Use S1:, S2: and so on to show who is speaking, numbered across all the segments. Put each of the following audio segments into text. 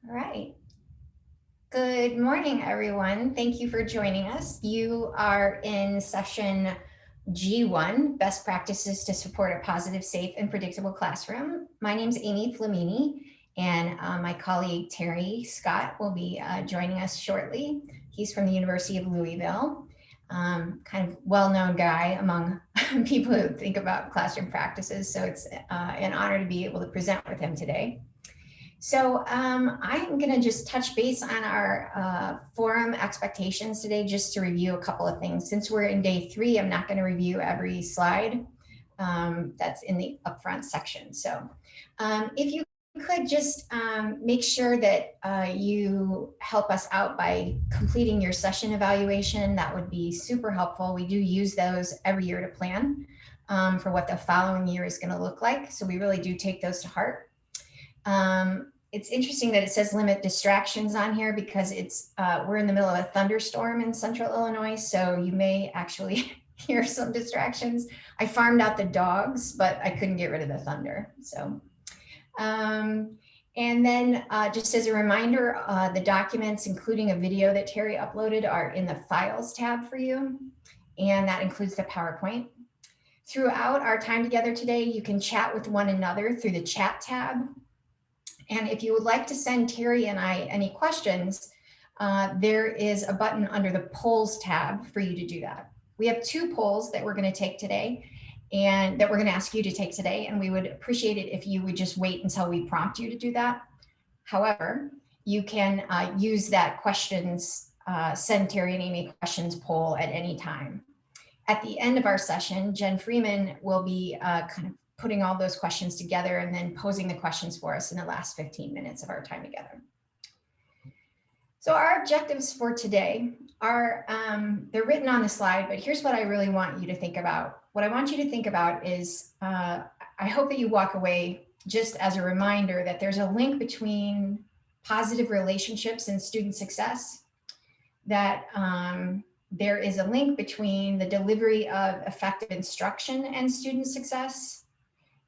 S1: All right. Good morning, everyone. Thank you for joining us. You are in session G1, Best Practices to Support a Positive, Safe, and Predictable Classroom. My name is Amy Flamini, and my colleague Terry Scott will be joining us shortly. He's from the University of Louisville, kind of well-known guy among people who think about classroom practices. So it's an honor to be able to present with him today. So I'm going to just touch base on our forum expectations today, just to review a couple of things. Since we're in day 3, I'm not going to review every slide that's in the upfront section. So if you could just make sure that you help us out by completing your session evaluation, that would be super helpful. We do use those every year to plan for what the following year is going to look like. So we really do take those to heart. It's interesting that it says limit distractions on here because we're in the middle of a thunderstorm in central Illinois, so you may actually hear some distractions. I farmed out the dogs, but I couldn't get rid of the thunder. So, and then just as a reminder, the documents, including a video that Terry uploaded, are in the Files tab for you, and that includes the PowerPoint. Throughout our time together today, you can chat with one another through the chat tab. And if you would like to send Terry and I any questions, there is a button under the polls tab for you to do that. We have 2 polls that we're going to take today and that we're going to ask you to take today. And we would appreciate it if you would just wait until we prompt you to do that. However, you can use that questions, send Terry and Amy questions poll at any time. At the end of our session, Jen Freeman will be kind of putting all those questions together and then posing the questions for us in the last 15 minutes of our time together. So our objectives for today are, they're written on the slide, but here's what I really want you to think about. What I want you to think about is, I hope that you walk away just as a reminder that there's a link between positive relationships and student success, that there is a link between the delivery of effective instruction and student success.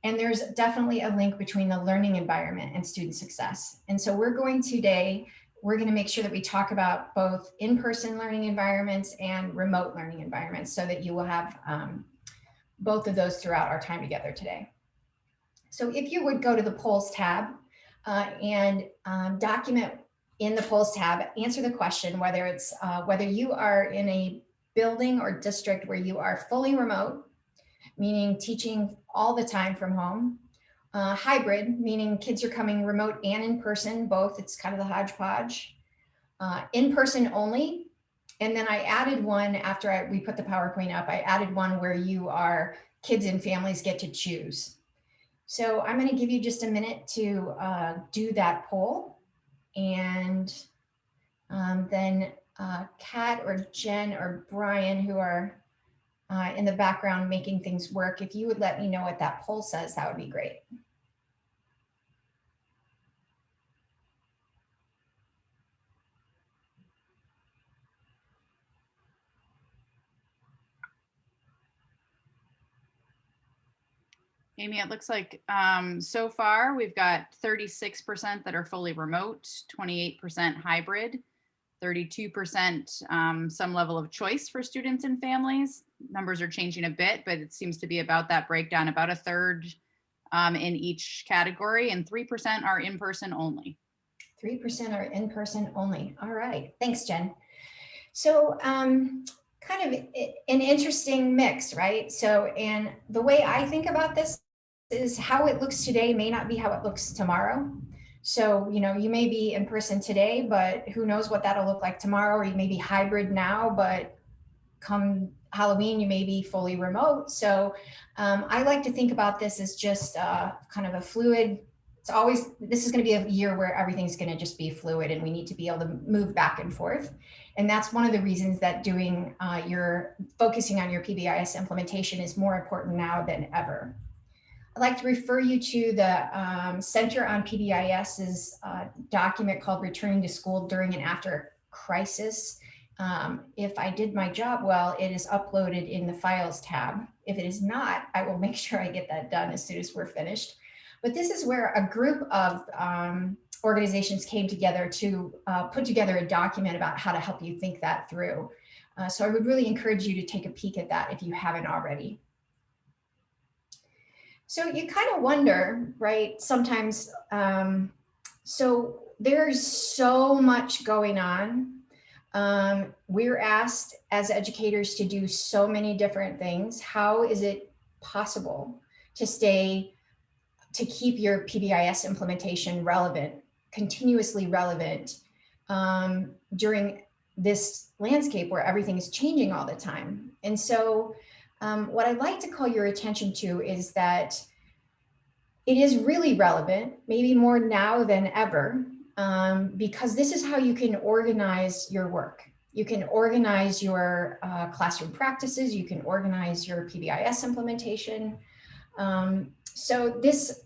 S1: And there's definitely a link between the learning environment and student success. And so we're going to make sure that we talk about both in-person learning environments and remote learning environments so that you will have both of those throughout our time together today. So if you would go to the polls tab and document in the polls tab, answer the question whether it's whether you are in a building or district where you are fully remote, meaning teaching all the time from home, hybrid, meaning kids are coming remote and in person, both, it's kind of the hodgepodge, in person only. And then I added one after we put the PowerPoint up, I added one where you are kids and families get to choose. So I'm going to give you just a minute to do that poll. And then Kat or Jen or Brian, who are in the background making things work, if you would let me know what that poll says, that would be great.
S2: Amy, it looks like so far we've got 36% that are fully remote, 28% hybrid, 32% some level of choice for students and families. Numbers are changing a bit, but it seems to be about that breakdown, about a third in each category, and 3% are in-person only.
S1: 3% are in-person only. All right, thanks, Jen. So kind of an interesting mix, right? So, and the way I think about this is how it looks today may not be how it looks tomorrow. So, you know, you may be in person today, but who knows what that'll look like tomorrow, or you may be hybrid now, but come Halloween, you may be fully remote. So I like to think about this as just kind of a fluid, this is going to be a year where everything's going to just be fluid and we need to be able to move back and forth. And that's one of the reasons that doing focusing on your PBIS implementation is more important now than ever. I'd like to refer you to the Center on PBIS's document called Returning to School During and After Crisis. If I did my job well, it is uploaded in the Files tab. If it is not, I will make sure I get that done as soon as we're finished. But this is where a group of organizations came together to put together a document about how to help you think that through. So I would really encourage you to take a peek at that if you haven't already. So you kind of wonder, right, sometimes, so there's so much going on. We're asked as educators to do so many different things. How is it possible to keep your PBIS implementation relevant, continuously relevant, during this landscape where everything is changing all the time? And so what I'd like to call your attention to is that it is really relevant, maybe more now than ever, because this is how you can organize your work. You can organize your classroom practices, you can organize your PBIS implementation. So this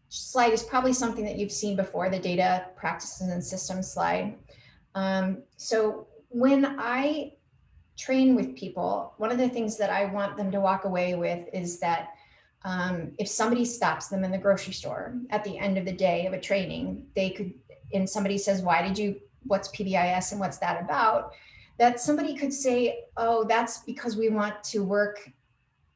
S1: slide is probably something that you've seen before, the data, practices, and systems slide. So when I train with people, one of the things that I want them to walk away with is that if somebody stops them in the grocery store at the end of the day of a training, and somebody says, what's PBIS and what's that about? That somebody could say, oh, that's because we want to work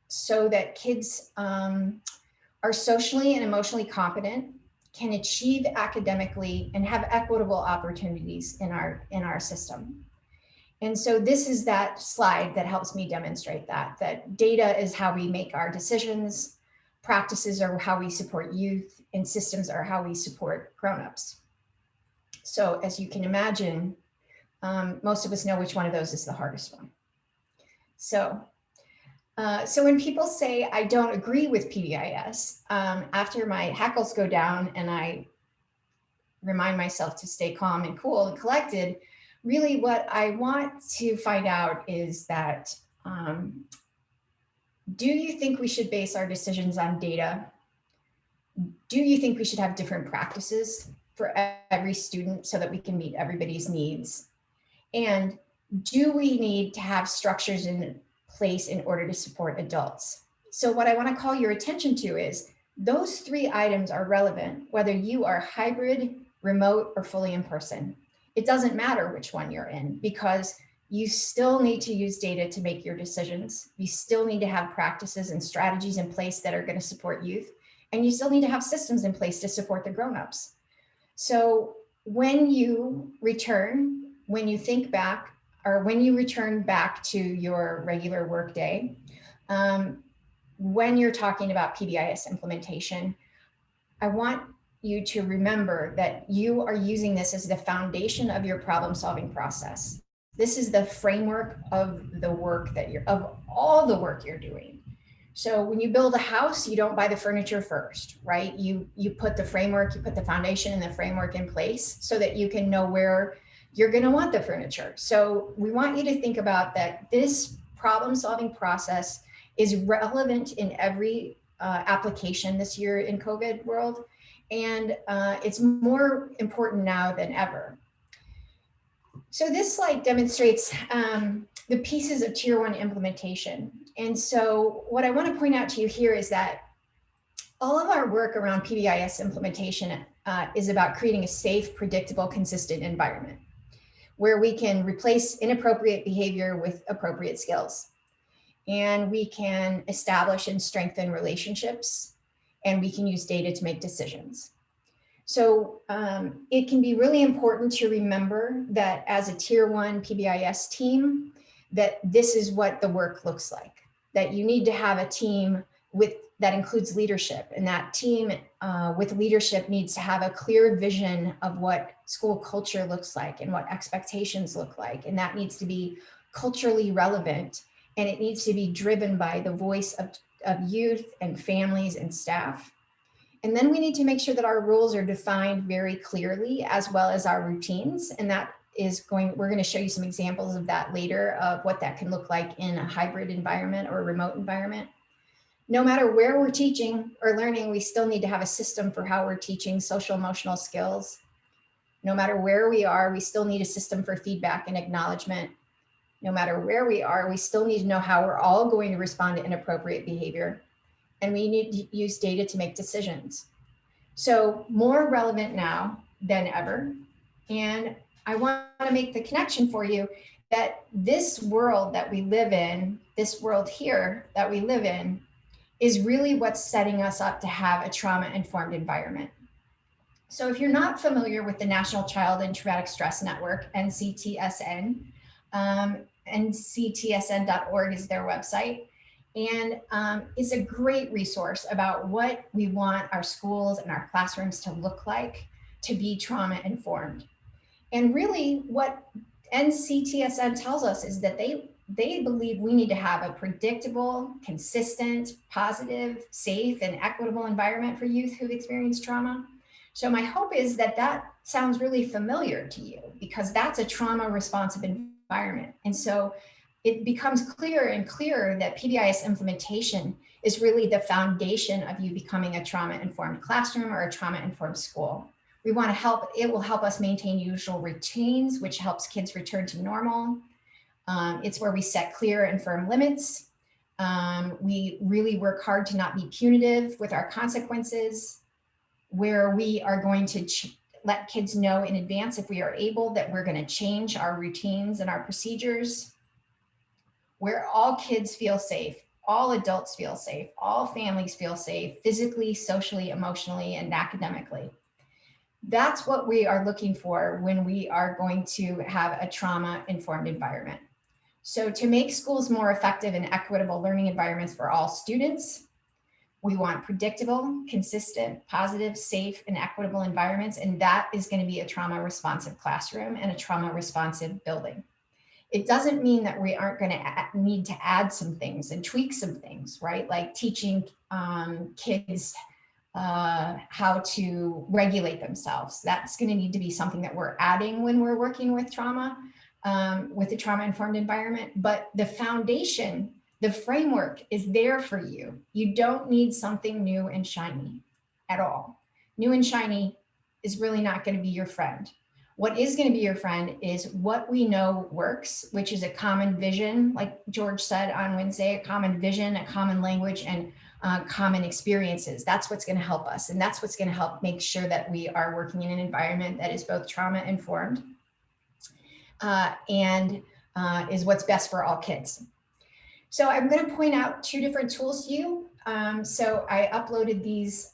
S1: so that kids are socially and emotionally competent, can achieve academically, and have equitable opportunities in our system. And so this is that slide that helps me demonstrate that data is how we make our decisions, practices are how we support youth, and systems are how we support grown-ups. So as you can imagine, most of us know which one of those is the hardest one. So when people say, I don't agree with PBIS, after my hackles go down and I remind myself to stay calm and cool and collected, really what I want to find out is that, do you think we should base our decisions on data? Do you think we should have different practices for every student so that we can meet everybody's needs? And do we need to have structures in place in order to support adults? So what I want to call your attention to is those three items are relevant, whether you are hybrid, remote, or fully in person. It doesn't matter which one you're in, because you still need to use data to make your decisions. You still need to have practices and strategies in place that are going to support youth. And you still need to have systems in place to support the grown-ups. So when you think back, or when you return back to your regular workday, when you're talking about PBIS implementation, I want you to remember that you are using this as the foundation of your problem-solving process. This is the framework of the work of all the work you're doing. So when you build a house, you don't buy the furniture first, right? You put the framework, you put the foundation and the framework in place so that you can know where you're going to want the furniture. So we want you to think about that this problem-solving process is relevant in every application this year in COVID world. And it's more important now than ever. So this slide demonstrates the pieces of Tier 1 implementation. And so what I want to point out to you here is that all of our work around PBIS implementation is about creating a safe, predictable, consistent environment where we can replace inappropriate behavior with appropriate skills. And we can establish and strengthen relationships, and we can use data to make decisions. So it can be really important to remember that as a Tier 1 PBIS team, that this is what the work looks like, that you need to have a team that includes leadership, and that team with leadership needs to have a clear vision of what school culture looks like and what expectations look like. And that needs to be culturally relevant, and it needs to be driven by the voice of youth and families and staff. And then we need to make sure that our rules are defined very clearly, as well as our routines. And we're going to show you some examples of that later, of what that can look like in a hybrid environment or a remote environment. No matter where we're teaching or learning, we still need to have a system for how we're teaching social emotional skills. No matter where we are, we still need a system for feedback and acknowledgement. No matter where we are, we still need to know how we're all going to respond to inappropriate behavior. And we need to use data to make decisions. So more relevant now than ever. And I want to make the connection for you that this world that we live in, this world here that we live in, is really what's setting us up to have a trauma-informed environment. So if you're not familiar with the National Child and Traumatic Stress Network, NCTSN, nctsn.org is their website. And it's a great resource about what we want our schools and our classrooms to look like to be trauma informed. And really what NCTSN tells us is that they believe we need to have a predictable, consistent, positive, safe, and equitable environment for youth who've experienced trauma. So my hope is that that sounds really familiar to you, because that's a trauma responsive environment. And so it becomes clearer and clearer that PBIS implementation is really the foundation of you becoming a trauma-informed classroom or a trauma-informed school. We want to help, it will help us maintain usual routines, which helps kids return to normal. It's where we set clear and firm limits. We really work hard to not be punitive with our consequences, where we are going to let kids know in advance, if we are able, that we're going to change our routines and our procedures, where all kids feel safe, all adults feel safe, all families feel safe, physically, socially, emotionally, and academically. That's what we are looking for when we are going to have a trauma-informed environment. So to make schools more effective and equitable learning environments for all students, we want predictable, consistent, positive, safe, and equitable environments, and that is going to be a trauma-responsive classroom and a trauma-responsive building. It doesn't mean that we aren't going to need to add some things and tweak some things, right? Like teaching kids how to regulate themselves. That's going to need to be something that we're adding when we're working with trauma, with a trauma-informed environment. But the foundation, the framework is there for you. You don't need something new and shiny at all. New and shiny is really not going to be your friend. What is going to be your friend is what we know works, which is a common vision, like George said on Wednesday, a common vision, a common language, and common experiences. That's what's going to help us. And that's what's going to help make sure that we are working in an environment that is both trauma informed and is what's best for all kids. So I'm going to point out two different tools to you. So I uploaded these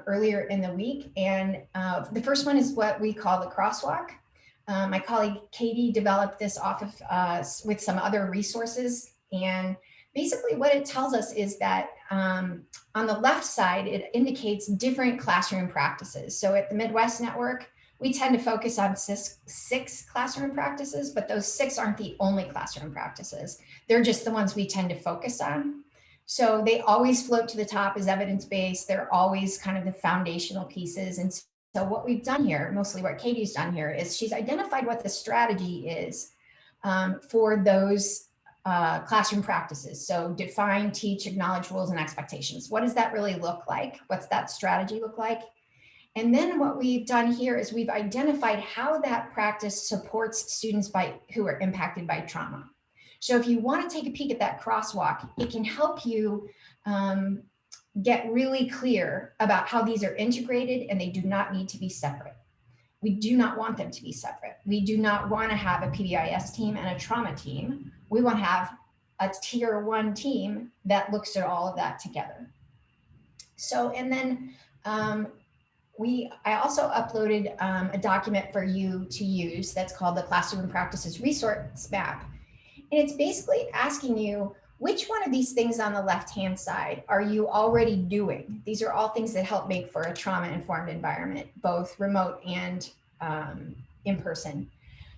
S1: earlier in the week, and the first one is what we call the CROSSWALK. My colleague Katie developed this off of with some other resources, and basically what it tells us is that on the left side, it indicates different classroom practices. So at the Midwest Network, we tend to focus on six classroom practices, but those six aren't the only classroom practices. They're just the ones we tend to focus on. So they always float to the top as evidence-based. They're always kind of the foundational pieces. And so what we've done here, mostly what Katie's done here, is she's identified what the strategy is for those classroom practices. So define, teach, acknowledge rules and expectations. What does that really look like? What's that strategy look like? And then what we've done here is we've identified how that practice supports students who are impacted by trauma. So if you want to take a peek at that crosswalk, it can help you get really clear about how these are integrated, and they do not need to be separate. We do not want them to be separate. We do not want to have a PBIS team and a trauma team. We want to have a tier 1 team that looks at all of that together. So, and then I also uploaded a document for you to use that's called the Classroom Practices Resource Map. And it's basically asking you, which one of these things on the left-hand side are you already doing? These are all things that help make for a trauma-informed environment, both remote and in person.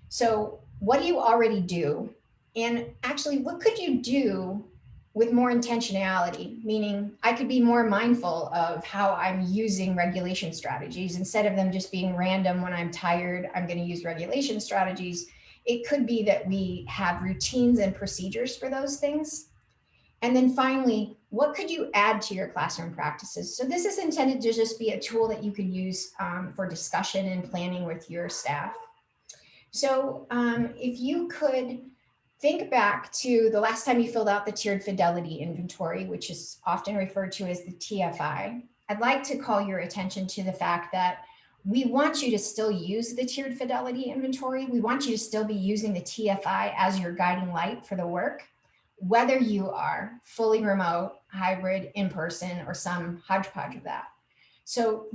S1: So what do you already do? And actually, what could you do with more intentionality? Meaning I could be more mindful of how I'm using regulation strategies. Instead of them just being random, when I'm tired, I'm going to use regulation strategies. It could be that we have routines and procedures for those things. And then finally, what could you add to your classroom practices? So this is intended to just be a tool that you could use for discussion and planning with your staff. So if you could think back to the last time you filled out the tiered fidelity inventory, which is often referred to as the TFI, I'd like to call your attention to the fact that we want you to still use the tiered fidelity inventory. We want you to still be using the TFI as your guiding light for the work, whether you are fully remote, hybrid, in person, or some hodgepodge of that. So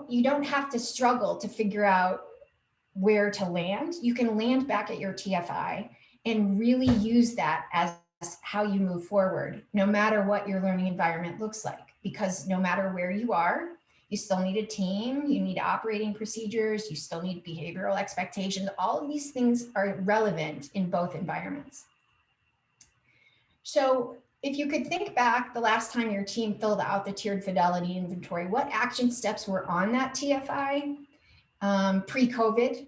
S1: you don't have to struggle to figure out where to land. You can land back at your TFI and really use that as how you move forward, no matter what your learning environment looks like, because no matter where you are, you still need a team, you need operating procedures, you still need behavioral expectations. All of these things are relevant in both environments. So if you could think back the last time your team filled out the tiered fidelity inventory, what action steps were on that TFI pre-COVID?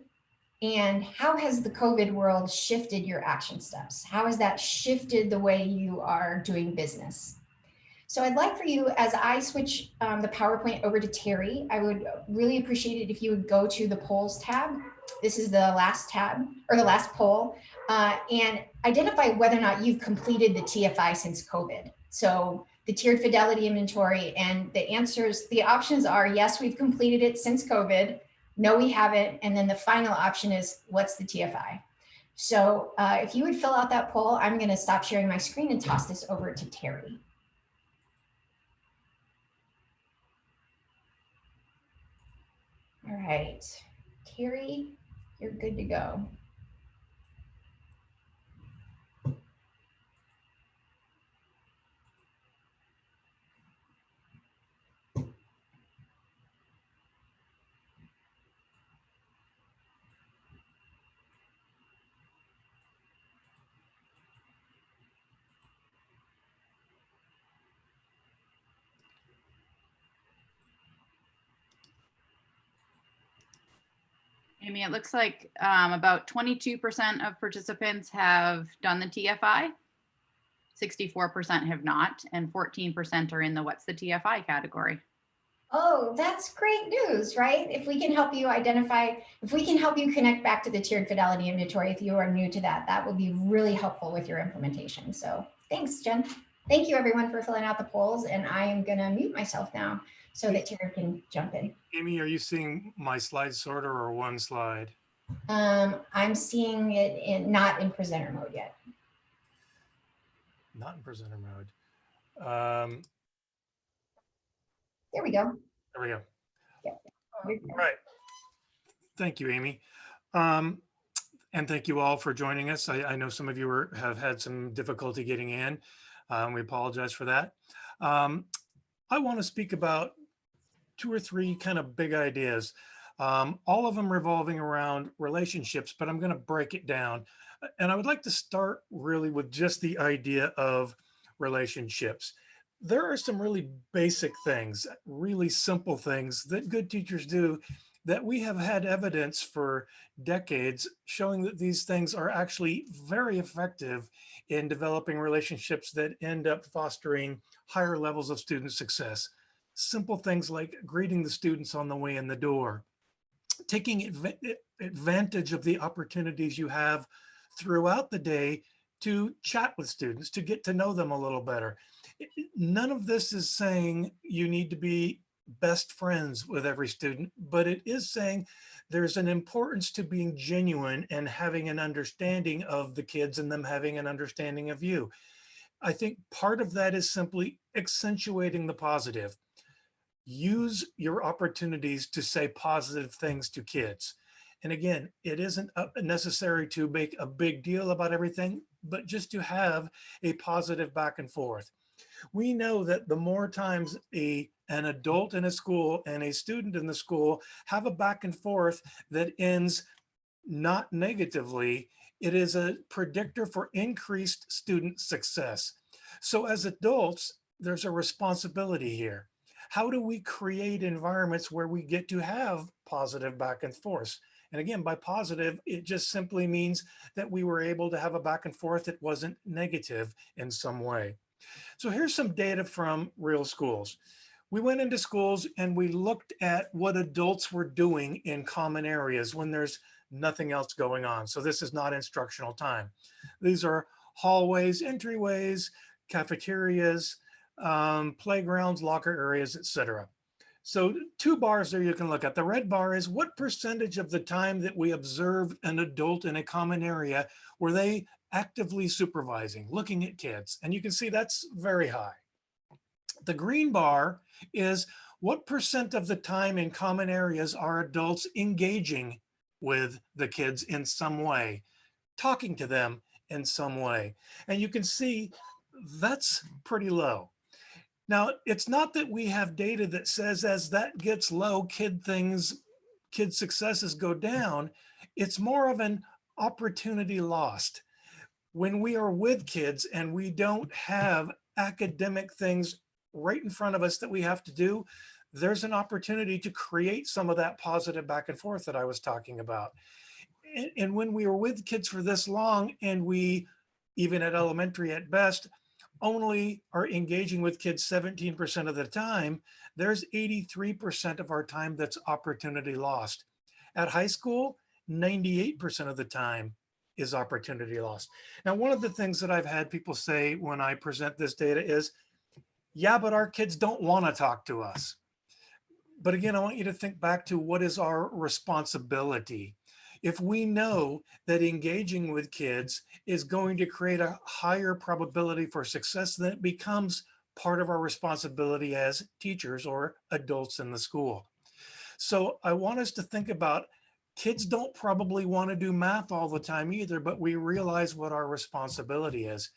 S1: And how has the COVID world shifted your action steps? How has that shifted the way you are doing business? So I'd like for you, as I switch the PowerPoint over to Terry, I would really appreciate it if you would go to the polls tab. This is the last tab, or the last poll, and identify whether or not you've completed the TFI since COVID. So the tiered fidelity inventory, and the answers, the options are yes, we've completed it since COVID, no, we haven't, and then the final option is what's the TFI? So if you would fill out that poll, I'm going to stop sharing my screen and toss this over to Terry. All right, Terry, you're good to go.
S2: Amy, it looks like about 22% of participants have done the TFI, 64% have not, and 14% are in the what's the TFI category.
S1: Oh, that's great news, right? If we can help you identify, if we can help you connect back to the tiered fidelity inventory, if you are new to that, that will be really helpful with your implementation. So thanks, Jen. Thank you everyone for filling out the polls, and I am gonna mute myself now so that Terry can jump in.
S3: Amy, are you seeing my slide sorter or one slide?
S1: I'm seeing it not in presenter mode yet.
S3: Not in presenter mode.
S1: There we go.
S3: There we go.
S1: Yep.
S3: All right. Thank you, Amy. And thank you all for joining us. I know some of you have had some difficulty getting in. We apologize for that. I want to speak about 2 or 3 kind of big ideas, all of them revolving around relationships, but I'm going to break it down. And I would like to start really with just the idea of relationships. There are some really basic things, really simple things that good teachers do that we have had evidence for decades showing that these things are actually very effective in developing relationships that end up fostering higher levels of student success. Simple things like greeting the students on the way in the door, taking advantage of the opportunities you have throughout the day to chat with students, to get to know them a little better. None of this is saying you need to be best friends with every student, but it is saying there's an importance to being genuine and having an understanding of the kids and them having an understanding of you. I think part of that is simply accentuating the positive. Use your opportunities to say positive things to kids. And again, it isn't necessary to make a big deal about everything, but just to have a positive back and forth. We know that the more times an adult in a school and a student in the school have a back and forth that ends not negatively, it is a predictor for increased student success. So as adults, there's a responsibility here. How do we create environments where we get to have positive back and forth? And again, by positive, it just simply means that we were able to have a back and forth that wasn't negative in some way. So here's some data from real schools. We went into schools and we looked at what adults were doing in common areas when there's nothing else going on. So this is not instructional time. These are hallways, entryways, cafeterias, playgrounds, locker areas, etc. So 2 bars there you can look at. The red bar is what percentage of the time that we observed an adult in a common area were they actively supervising, looking at kids. And you can see that's very high. The green bar is what percent of the time in common areas are adults engaging with the kids in some way, talking to them in some way. And you can see that's pretty low. Now, it's not that we have data that says as that gets low, kid successes go down. It's more of an opportunity lost. When we are with kids and we don't have academic things right in front of us that we have to do, there's an opportunity to create some of that positive back and forth that I was talking about. And when we are with kids for this long, and we, even at elementary at best, only are engaging with kids 17% of the time, there's 83% of our time that's opportunity lost. At high school, 98% of the time is opportunity lost. Now, one of the things that I've had people say when I present this data is, yeah, but our kids don't want to talk to us. But again, I want you to think back to what is our responsibility. If we know that engaging with kids is going to create a higher probability for success, then it becomes part of our responsibility as teachers or adults in the school. So I want us to think about, kids don't probably want to do math all the time either, but we realize what our responsibility is.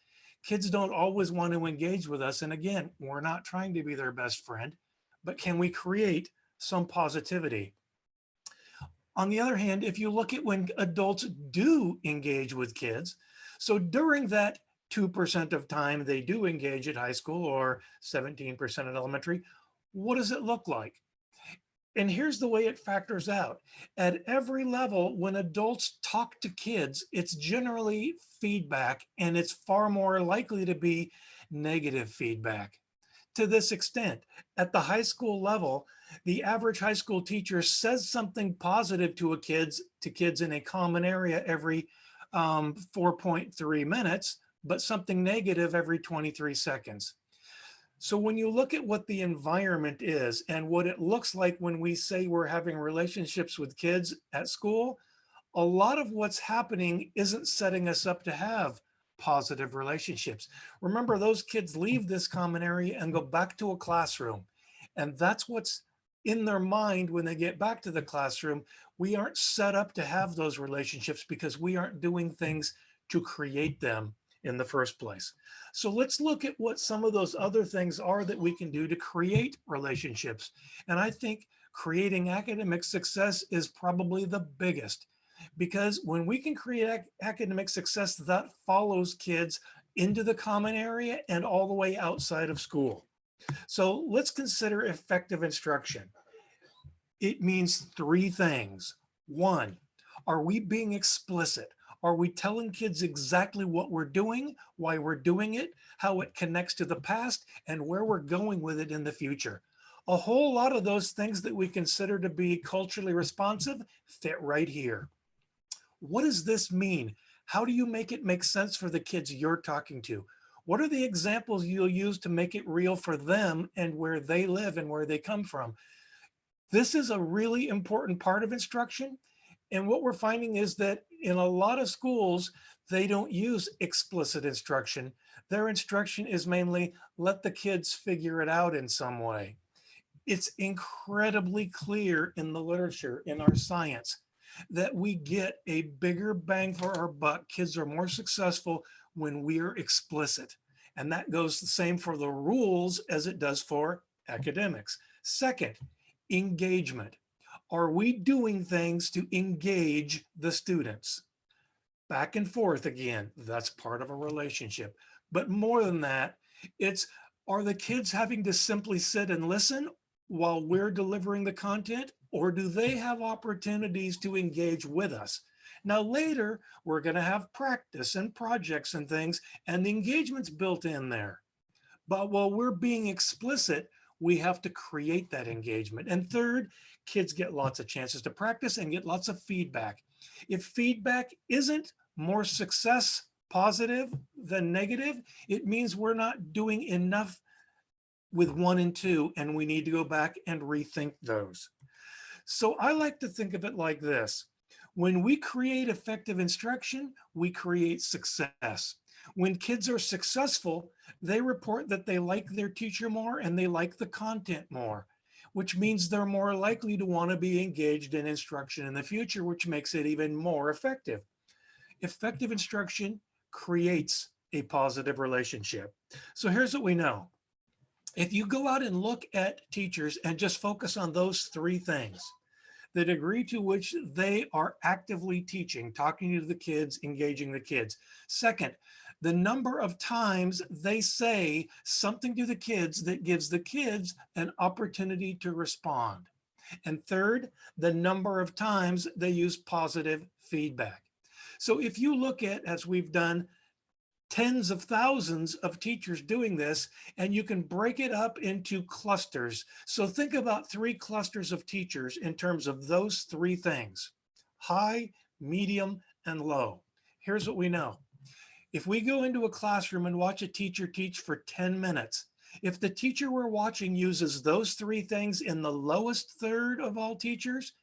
S3: Kids don't always want to engage with us. And again, we're not trying to be their best friend, but can we create some positivity? On the other hand, if you look at when adults do engage with kids, so during that 2% of time they do engage at high school or 17% at elementary, what does it look like? And here's the way it factors out. At every level, when adults talk to kids, it's generally feedback, and it's far more likely to be negative feedback. To this extent, at the high school level, the average high school teacher says something positive to kids in a common area every 4.3 minutes, but something negative every 23 seconds. So when you look at what the environment is and what it looks like when we say we're having relationships with kids at school, a lot of what's happening isn't setting us up to have positive relationships. Remember, those kids leave this common area and go back to a classroom. And that's what's in their mind when they get back to the classroom. We aren't set up to have those relationships because we aren't doing things to create them in the first place. So let's look at what some of those other things are that we can do to create relationships. And I think creating academic success is probably the biggest, because when we can create academic success, that follows kids into the common area and all the way outside of school. So let's consider effective instruction. It means 3 things. 1, are we being explicit? Are we telling kids exactly what we're doing, why we're doing it, how it connects to the past, and where we're going with it in the future? A whole lot of those things that we consider to be culturally responsive fit right here. What does this mean? How do you make it make sense for the kids you're talking to? What are the examples you'll use to make it real for them and where they live and where they come from? This is a really important part of instruction. And what we're finding is that in a lot of schools, they don't use explicit instruction. Their instruction is mainly let the kids figure it out in some way. It's incredibly clear in the literature, in our science, that we get a bigger bang for our buck. Kids are more successful when we're explicit. And that goes the same for the rules as it does for academics. Second, engagement. Are we doing things to engage the students? Back and forth again, that's part of a relationship. But more than that, it's, are the kids having to simply sit and listen while we're delivering the content, or do they have opportunities to engage with us? Now later, we're going to have practice and projects and things, and the engagement's built in there. But while we're being explicit, we have to create that engagement. And third, kids get lots of chances to practice and get lots of feedback. If feedback isn't more success positive than negative, it means we're not doing enough with 1 and 2, and we need to go back and rethink those. So I like to think of it like this. When we create effective instruction, we create success. When kids are successful, they report that they like their teacher more and they like the content more, which means they're more likely to want to be engaged in instruction in the future, which makes it even more effective. Effective instruction creates a positive relationship. So here's what we know. If you go out and look at teachers and just focus on those 3 things, the degree to which they are actively teaching, talking to the kids, engaging the kids. Second, the number of times they say something to the kids that gives the kids an opportunity to respond. And third, the number of times they use positive feedback. So if you look at, as we've done, tens of thousands of teachers doing this, and you can break it up into clusters. So think about 3 clusters of teachers in terms of those 3 things: high, medium, and low. Here's what we know. If we go into a classroom and watch a teacher teach for 10 minutes, if the teacher we're watching uses those 3 things in the lowest third of all teachers,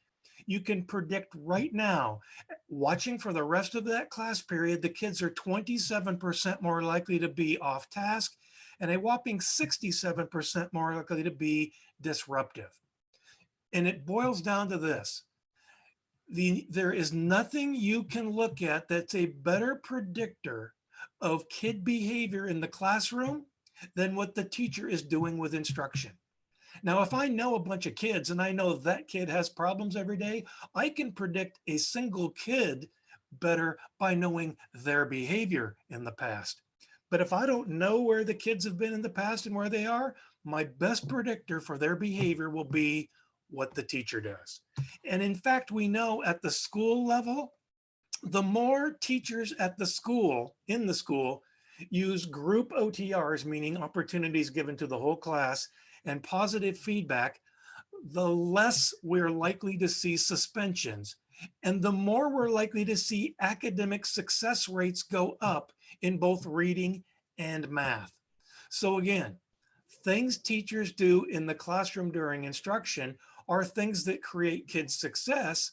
S3: you can predict right now, watching for the rest of that class period, the kids are 27% more likely to be off task and a whopping 67% more likely to be disruptive. And it boils down to this. There is nothing you can look at that's a better predictor of kid behavior in the classroom than what the teacher is doing with instruction. Now, if I know a bunch of kids and I know that kid has problems every day, I can predict a single kid better by knowing their behavior in the past. But if I don't know where the kids have been in the past and where they are, my best predictor for their behavior will be what the teacher does. And in fact, we know at the school level, the more teachers at the school, in the school, use group OTRs, meaning opportunities given to the whole class, and positive feedback, the less we're likely to see suspensions. And the more we're likely to see academic success rates go up in both reading and math. So again, things teachers do in the classroom during instruction are things that create kids' success.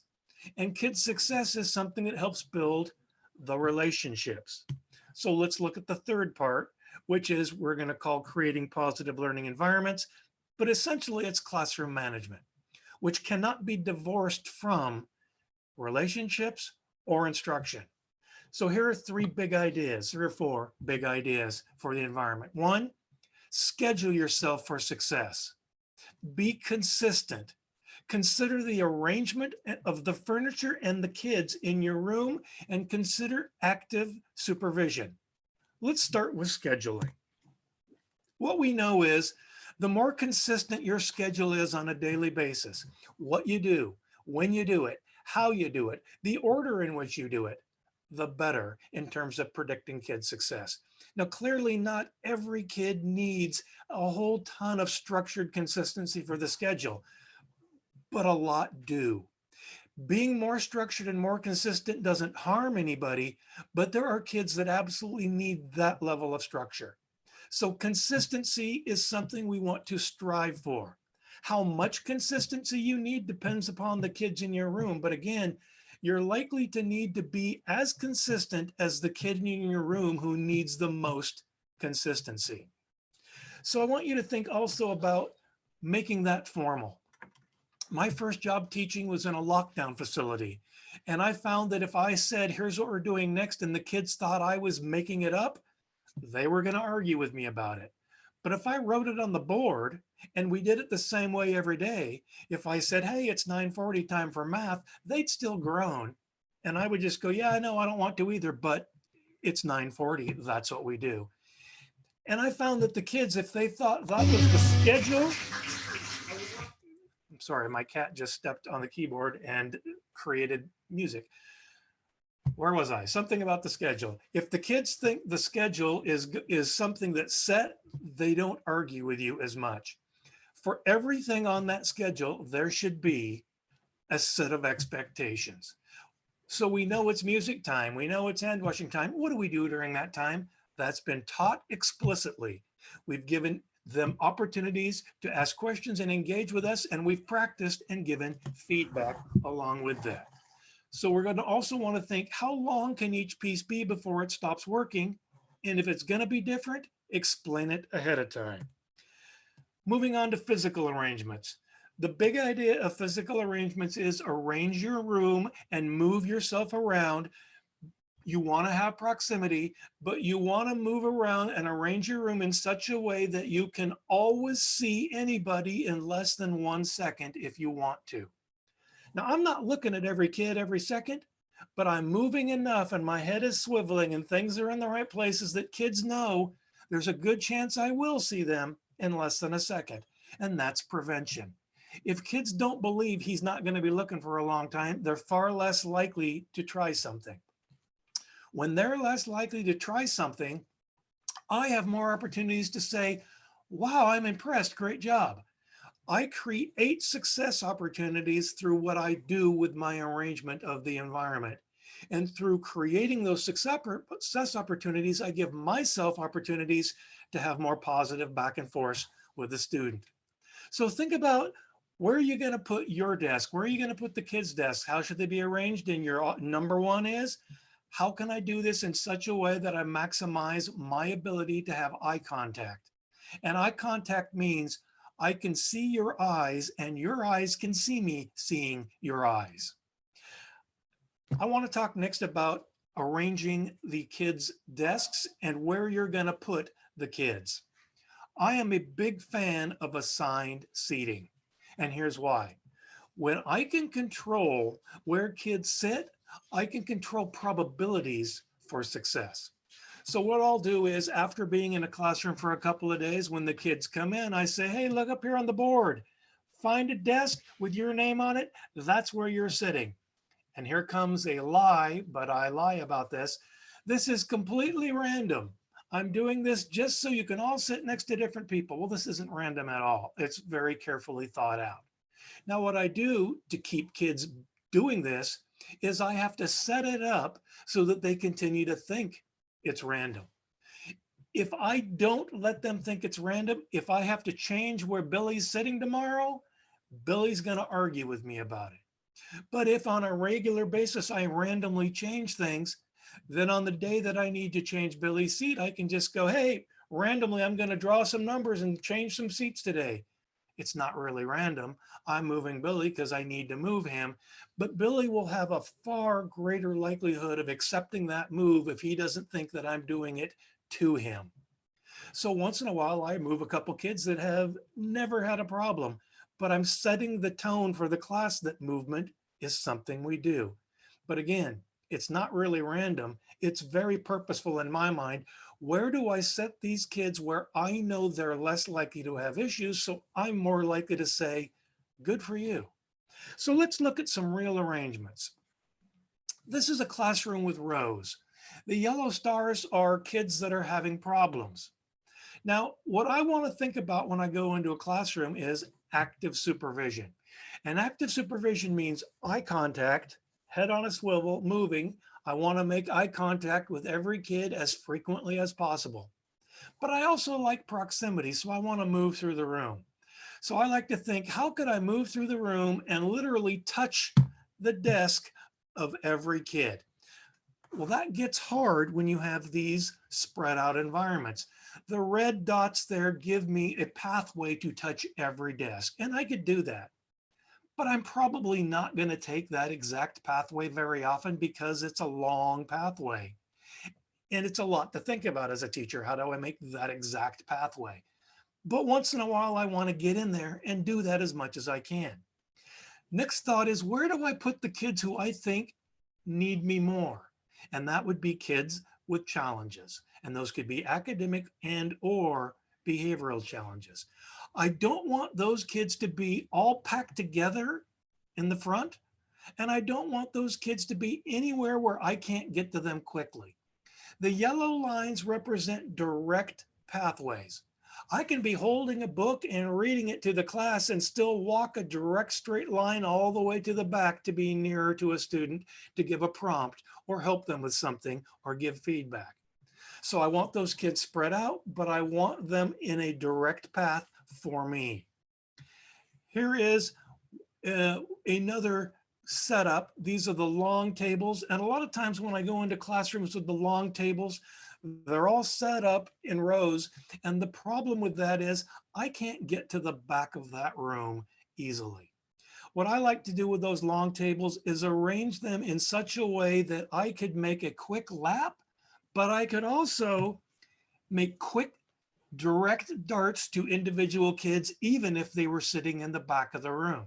S3: And kids' success is something that helps build the relationships. So let's look at the third part, which is we're going to call creating positive learning environments. But essentially, it's classroom management, which cannot be divorced from relationships or instruction. So here are 3 big ideas, 3 or 4 big ideas for the environment. 1, schedule yourself for success. Be consistent. Consider the arrangement of the furniture and the kids in your room and consider active supervision. Let's start with scheduling. What we know is the more consistent your schedule is on a daily basis, what you do, when you do it, how you do it, the order in which you do it, the better in terms of predicting kid success. Now, clearly not every kid needs a whole ton of structured consistency for the schedule, but a lot do. Being more structured and more consistent doesn't harm anybody, but there are kids that absolutely need that level of structure. So consistency is something we want to strive for. How much consistency you need depends upon the kids in your room. But again, you're likely to need to be as consistent as the kid in your room who needs the most consistency. So I want you to think also about making that formal. My first job teaching was in a lockdown facility. And I found that if I said, here's what we're doing next, and the kids thought I was making it up, they were going to argue with me about it. But if I wrote it on the board and we did it the same way every day, if I said, hey, it's 9:40 time for math, they'd still groan. And I would just go, yeah, no, I don't want to either, but it's 9:40. That's what we do. And I found that the kids, if they thought that was the schedule, I'm sorry, my cat just stepped on the keyboard and created music. Where was I? Something about the schedule. If the kids think the schedule is something that's set, they don't argue with you as much. For everything on that schedule, there should be a set of expectations. So we know it's music time. We know it's hand washing time. What do we do during that time? That's been taught explicitly. We've given them opportunities to ask questions and engage with us, and we've practiced and given feedback along with that. So we're going to also want to think, how long can each piece be before it stops working? And if it's going to be different, explain it ahead of time. Moving on to physical arrangements. The big idea of physical arrangements is arrange your room and move yourself around. You want to have proximity, but you want to move around and arrange your room in such a way that you can always see anybody in less than 1 second if you want to. Now, I'm not looking at every kid every second, but I'm moving enough and my head is swiveling and things are in the right places that kids know there's a good chance I will see them in less than a second. And that's prevention. If kids don't believe he's not going to be looking for a long time, they're far less likely to try something. When they're less likely to try something, I have more opportunities to say, wow, I'm impressed, great job. I create success opportunities through what I do with my arrangement of the environment. And through creating those success opportunities, I give myself opportunities to have more positive back and forth with the student. So think about, where are you going to put your desk? Where are you going to put the kids' desk? How should they be arranged? And your number one is, how can I do this in such a way that I maximize my ability to have eye contact? And eye contact means I can see your eyes and your eyes can see me seeing your eyes. I want to talk next about arranging the kids' desks and where you're going to put the kids. I am a big fan of assigned seating, and here's why. When I can control where kids sit, I can control probabilities for success. So what I'll do is, after being in a classroom for a couple of days, when the kids come in, I say, hey, look up here on the board, find a desk with your name on it. That's where you're sitting. And here comes a lie, but I lie about this. This is completely random. I'm doing this just so you can all sit next to different people. Well, this isn't random at all. It's very carefully thought out. Now, what I do to keep kids doing this is I have to set it up so that they continue to think it's random. If I don't let them think it's random, if I have to change where Billy's sitting tomorrow, Billy's going to argue with me about it. But if on a regular basis I randomly change things, then on the day that I need to change Billy's seat, I can just go, hey, randomly, I'm going to draw some numbers and change some seats today. It's not really random. I'm moving Billy because I need to move him, but Billy will have a far greater likelihood of accepting that move if he doesn't think that I'm doing it to him. So once in a while, I move a couple kids that have never had a problem, but I'm setting the tone for the class that movement is something we do. But again, it's not really random. It's very purposeful in my mind. Where do I set these kids where I know they're less likely to have issues, so I'm more likely to say, good for you. So let's look at some real arrangements. This is a classroom with rows. The yellow stars are kids that are having problems. Now, what I want to think about when I go into a classroom is active supervision. And active supervision means eye contact, head on a swivel, moving. I want to make eye contact with every kid as frequently as possible. But I also like proximity, so I want to move through the room. So I like to think, how could I move through the room and literally touch the desk of every kid? Well, that gets hard when you have these spread out environments. The red dots there give me a pathway to touch every desk, and I could do that. But I'm probably not going to take that exact pathway very often because it's a long pathway. And it's a lot to think about as a teacher. How do I make that exact pathway? But once in a while, I want to get in there and do that as much as I can. Next thought is, where do I put the kids who I think need me more? And that would be kids with challenges. And those could be academic and or behavioral challenges. I don't want those kids to be all packed together in the front. And I don't want those kids to be anywhere where I can't get to them quickly. The yellow lines represent direct pathways. I can be holding a book and reading it to the class and still walk a direct straight line all the way to the back to be nearer to a student to give a prompt or help them with something or give feedback. So I want those kids spread out, but I want them in a direct path for me. Here is another setup. These are the long tables. And a lot of times when I go into classrooms with the long tables, they're all set up in rows. And the problem with that is I can't get to the back of that room easily. What I like to do with those long tables is arrange them in such a way that I could make a quick lap, but I could also make quick direct darts to individual kids, even if they were sitting in the back of the room.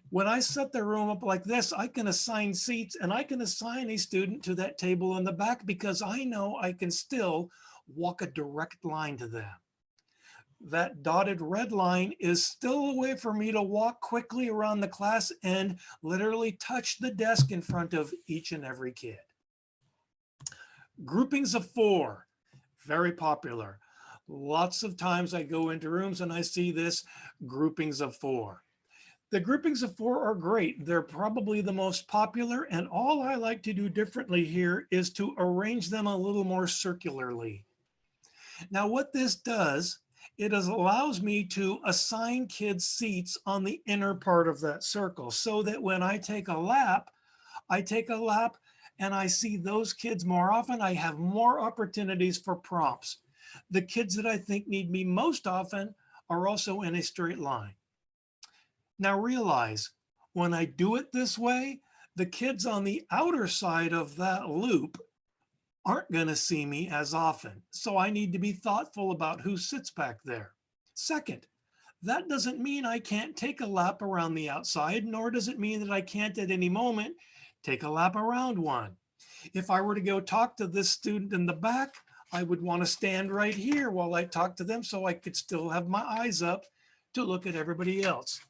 S3: When I set the room up like this, I can assign seats and I can assign a student to that table in the back because I know I can still walk a direct line to them. That dotted red line is still a way for me to walk quickly around the class and literally touch the desk in front of each and every kid. Groupings of 4, very popular. Lots of times I go into rooms and I see this groupings of 4. The groupings of 4 are great. They're probably the most popular, and all I like to do differently here is to arrange them a little more circularly. Now what this does, it allows me to assign kids seats on the inner part of that circle so that when I take a lap and I see those kids more often. I have more opportunities for prompts. The kids that I think need me most often are also in a straight line. Now realize, when I do it this way, the kids on the outer side of that loop aren't going to see me as often. So I need to be thoughtful about who sits back there. Second, that doesn't mean I can't take a lap around the outside, nor does it mean that I can't at any moment take a lap around one. If I were to go talk to this student in the back, I would want to stand right here while I talk to them so I could still have my eyes up to look at everybody else.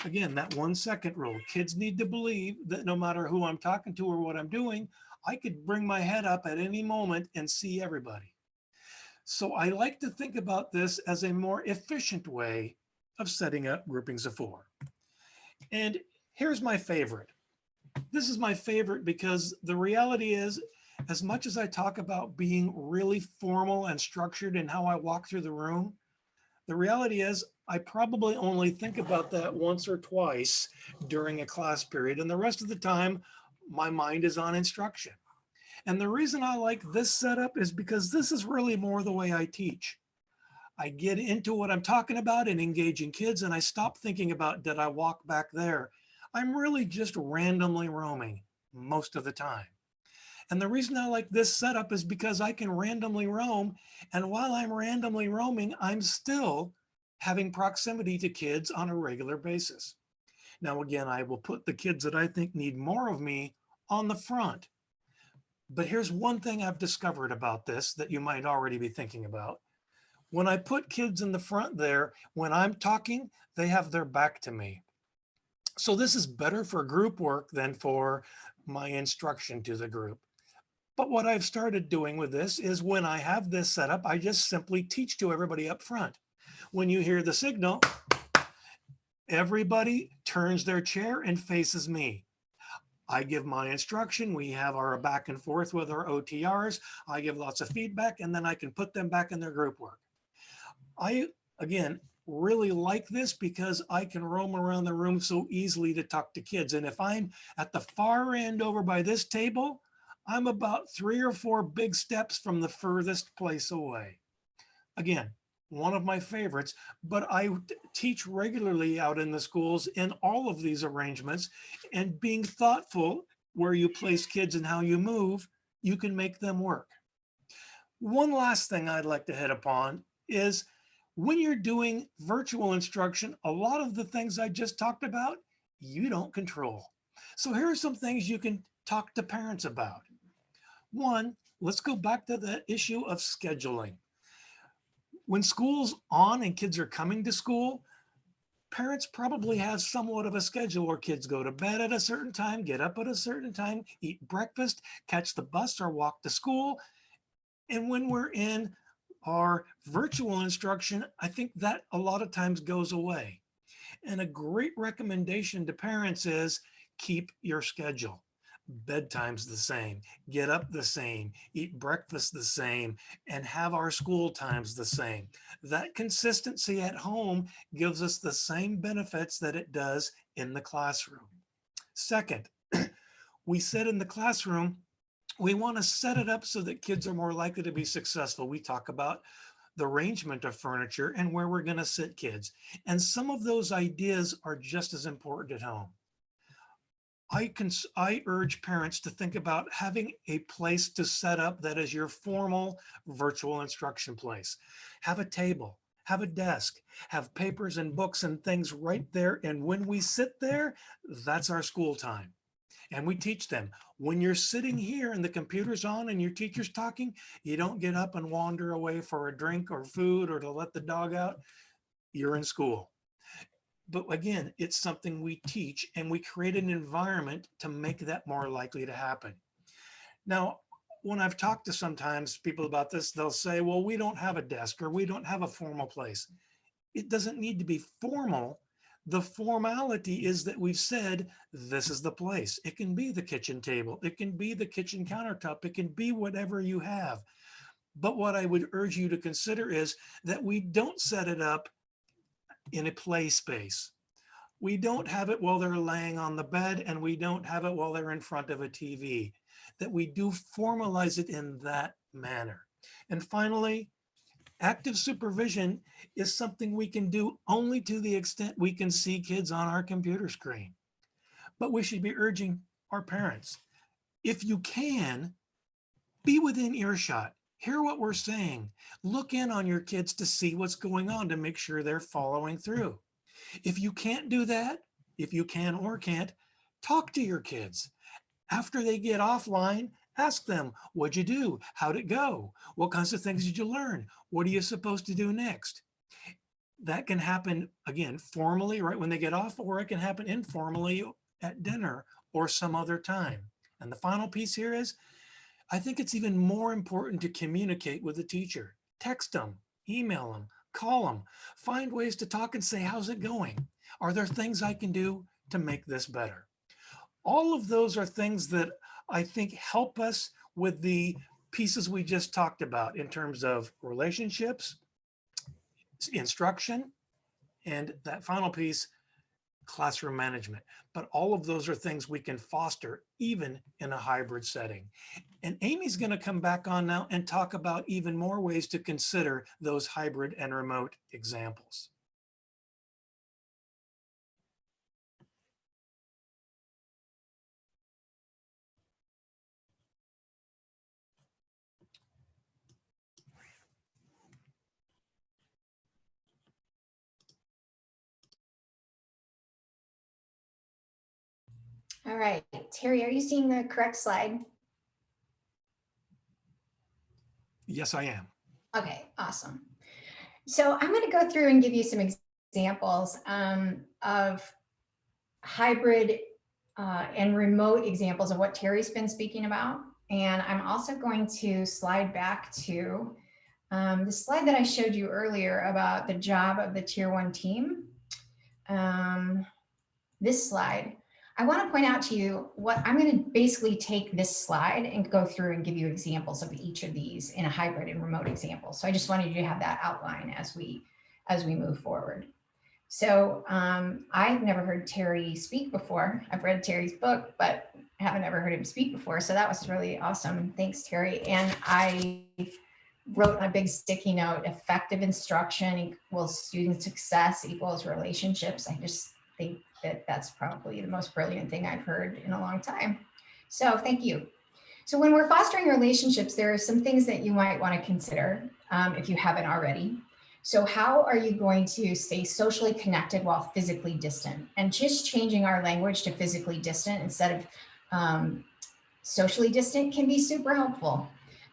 S3: Again, that 1 second rule. Kids need to believe that no matter who I'm talking to or what I'm doing, I could bring my head up at any moment and see everybody. So I like to think about this as a more efficient way of setting up groupings of 4. And here's my favorite. This is my favorite because the reality is, as much as I talk about being really formal and structured in how I walk through the room, the reality is I probably only think about that once or twice during a class period, and the rest of the time, my mind is on instruction. And the reason I like this setup is because this is really more the way I teach. I get into what I'm talking about and engaging kids, and I stop thinking about, did I walk back there? I'm really just randomly roaming most of the time. And the reason I like this setup is because I can randomly roam. And while I'm randomly roaming, I'm still having proximity to kids on a regular basis. Now, again, I will put the kids that I think need more of me on the front. But here's one thing I've discovered about this that you might already be thinking about. When I put kids in the front there, when I'm talking, they have their back to me. So this is better for group work than for my instruction to the group. But what I've started doing with this is when I have this set up, I just simply teach to everybody up front. When you hear the signal, everybody turns their chair and faces me. I give my instruction. We have our back and forth with our OTRs. I give lots of feedback, and then I can put them back in their group work. I, again, really like this because I can roam around the room so easily to talk to kids. And if I'm at the far end over by this table, I'm about 3 or 4 big steps from the furthest place away. Again, one of my favorites, but I teach regularly out in the schools in all of these arrangements, and being thoughtful where you place kids and how you move, you can make them work. One last thing I'd like to hit upon is when you're doing virtual instruction, a lot of the things I just talked about, you don't control. So here are some things you can talk to parents about. One, let's go back to the issue of scheduling. When school's on and kids are coming to school, parents probably have somewhat of a schedule where kids go to bed at a certain time, get up at a certain time, eat breakfast, catch the bus or walk to school. And when we're in our virtual instruction, I think that a lot of times goes away. And a great recommendation to parents is keep your schedule. bedtime's the same, get up the same, eat breakfast the same, and have our school times the same. That consistency at home gives us the same benefits that it does in the classroom. Second, we said in the classroom, we want to set it up so that kids are more likely to be successful. We talk about the arrangement of furniture and where we're going to sit kids. And some of those ideas are just as important at home. I urge parents to think about having a place to set up that is your formal virtual instruction place. Have a table, have a desk, have papers and books and things right there. And when we sit there, that's our school time. And we teach them, when you're sitting here and the computer's on and your teacher's talking, you don't get up and wander away for a drink or food or to let the dog out. You're in school. But again, it's something we teach, and we create an environment to make that more likely to happen. Now, when I've talked to sometimes people about this, they'll say, well, we don't have a desk or we don't have a formal place. It doesn't need to be formal. The formality is that we've said, this is the place. It can be the kitchen table. It can be the kitchen countertop. It can be whatever you have. But what I would urge you to consider is that we don't set it up in a play space. We don't have it while they're laying on the bed, and we don't have it while they're in front of a TV, that we do formalize it in that manner. And finally, active supervision is something we can do only to the extent we can see kids on our computer screen. But we should be urging our parents, if you can, be within earshot. Hear what we're saying. Look in on your kids to see what's going on to make sure they're following through. If you can't do that, if you can or can't, talk to your kids. After they get offline, ask them, what'd you do? How'd it go? What kinds of things did you learn? What are you supposed to do next? That can happen, again, formally, right when they get off, or it can happen informally at dinner or some other time. And the final piece here is, I think it's even more important to communicate with the teacher. Text them, email them, call them, find ways to talk and say, how's it going? Are there things I can do to make this better? All of those are things that I think help us with the pieces we just talked about in terms of relationships, instruction, and that final piece, classroom management. But all of those are things we can foster even in a hybrid setting. And Amy's going to come back on now and talk about even more ways to consider those hybrid and remote examples.
S1: All right, Terry, are you seeing the correct slide?
S3: Yes, I am.
S1: Okay, awesome. So I'm going to go through and give you some examples of hybrid and remote examples of what Terry's been speaking about. And I'm also going to slide back to the slide that I showed you earlier about the job of the Tier 1 team. This slide, I want to point out to you what I'm going to basically take this slide and go through and give you examples of each of these in a hybrid and remote example. So I just wanted you to have that outline as we move forward. So I've never heard Terry speak before. I've read Terry's book, but I haven't ever heard him speak before. So that was really awesome. Thanks, Terry. And I wrote on a big sticky note, effective instruction equals student success equals relationships. I just think that that's probably the most brilliant thing I've heard in a long time. So thank you. So when we're fostering relationships, there are some things that you might want to consider if you haven't already. So how are you going to stay socially connected while physically distant? And just changing our language to physically distant instead of socially distant can be super helpful.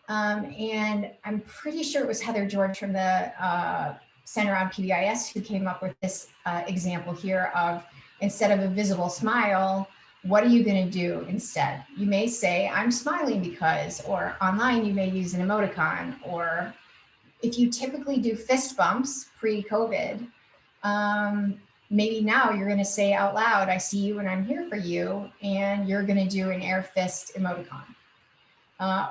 S1: And I'm pretty sure it was Heather George from the Center on PBIS who came up with this example here of, instead of a visible smile, what are you going to do instead? You may say, I'm smiling because, or online you may use an emoticon, or if you typically do fist bumps pre-COVID, maybe now you're going to say out loud, I see you and I'm here for you, and you're going to do an air fist emoticon.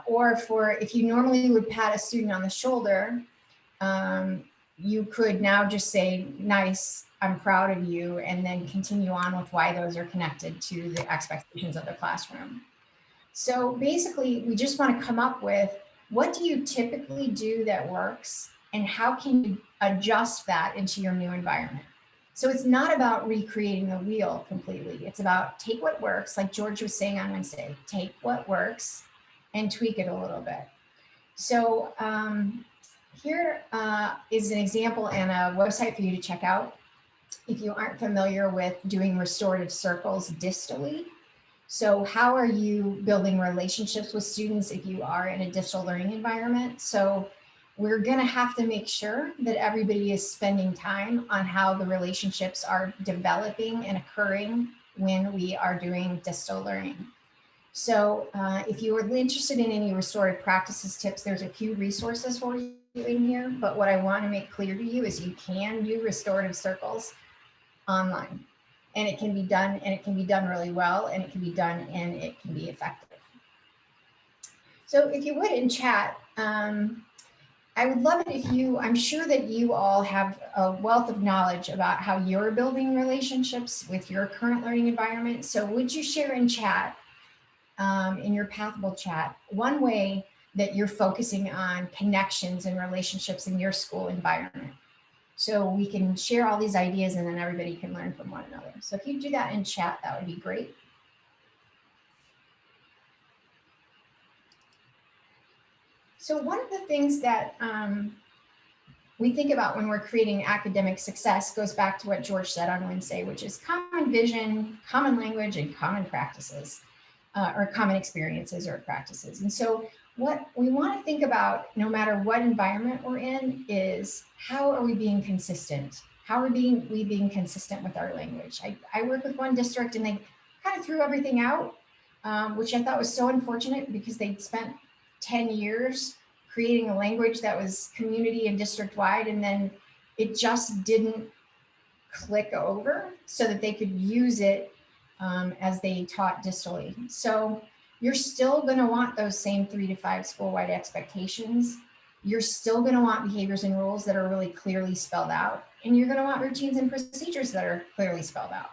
S1: Or for if you normally would pat a student on the shoulder, you could now just say, nice, I'm proud of you, and then continue on with why those are connected to the expectations of the classroom. So basically, we just want to come up with, what do you typically do that works, and how can you adjust that into your new environment? So it's not about recreating the wheel completely. It's about take what works, like George was saying on Wednesday, take what works and tweak it a little bit. So here is an example and a website for you to check out if you aren't familiar with doing restorative circles distally. So how are you building relationships with students if you are in a distal learning environment? So we're going to have to make sure that everybody is spending time on how the relationships are developing and occurring when we are doing distal learning. So if you are interested in any restorative practices tips, there's a few resources for you in here. But what I want to make clear to you is you can do restorative circles online. And it can be done, and it can be done really well, and it can be done, and it can be effective. So if you would, in chat, I would love it if you, I'm sure that you all have a wealth of knowledge about how you're building relationships with your current learning environment. So would you share in chat, in your Pathable chat, one way that you're focusing on connections and relationships in your school environment? So we can share all these ideas, and then everybody can learn from one another. So if you do that in chat, that would be great. So one of the things that we think about when we're creating academic success goes back to what George said on Wednesday, which is common vision, common language, and common practices, or common experiences or practices. And so what we want to think about, no matter what environment we're in, is how are we being consistent? How are we being consistent with our language? I work with one district, and they kind of threw everything out, which I thought was so unfortunate, because they'd spent 10 years creating a language that was community and district wide, and then it just didn't click over so that they could use it as they taught distally. So you're still going to want those same 3 to 5 school-wide expectations. You're still going to want behaviors and rules that are really clearly spelled out. And you're going to want routines and procedures that are clearly spelled out.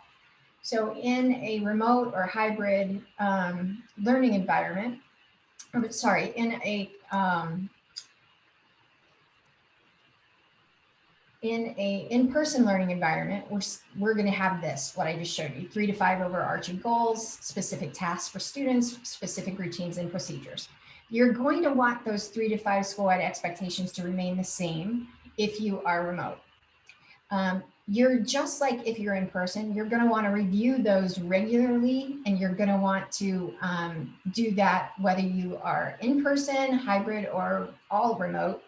S1: So in a remote or hybrid learning environment, or sorry, in a in-person learning environment, we're going to have this, what I just showed you, 3 to 5 overarching goals, specific tasks for students, specific routines and procedures. You're going to want those 3 to 5 school-wide expectations to remain the same if you are remote. You're just like if you're in person, you're going to want to review those regularly, and you're going to want to do that whether you are in person, hybrid, or all remote.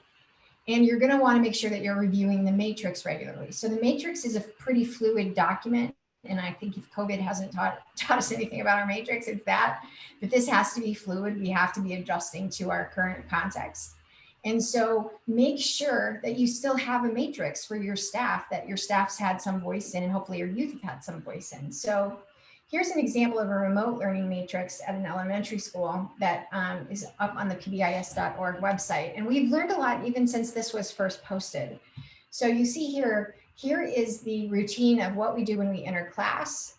S1: And you're going to want to make sure that you're reviewing the matrix regularly. So the matrix is a pretty fluid document. And I think if COVID hasn't taught us anything about our matrix, it's that. But this has to be fluid. We have to be adjusting to our current context. And so make sure that you still have a matrix for your staff, that your staff's had some voice in, and hopefully your youth have had some voice in. So here's an example of a remote learning matrix at an elementary school that is up on the PBIS.org website. And we've learned a lot even since this was first posted. So you see here is the routine of what we do when we enter class,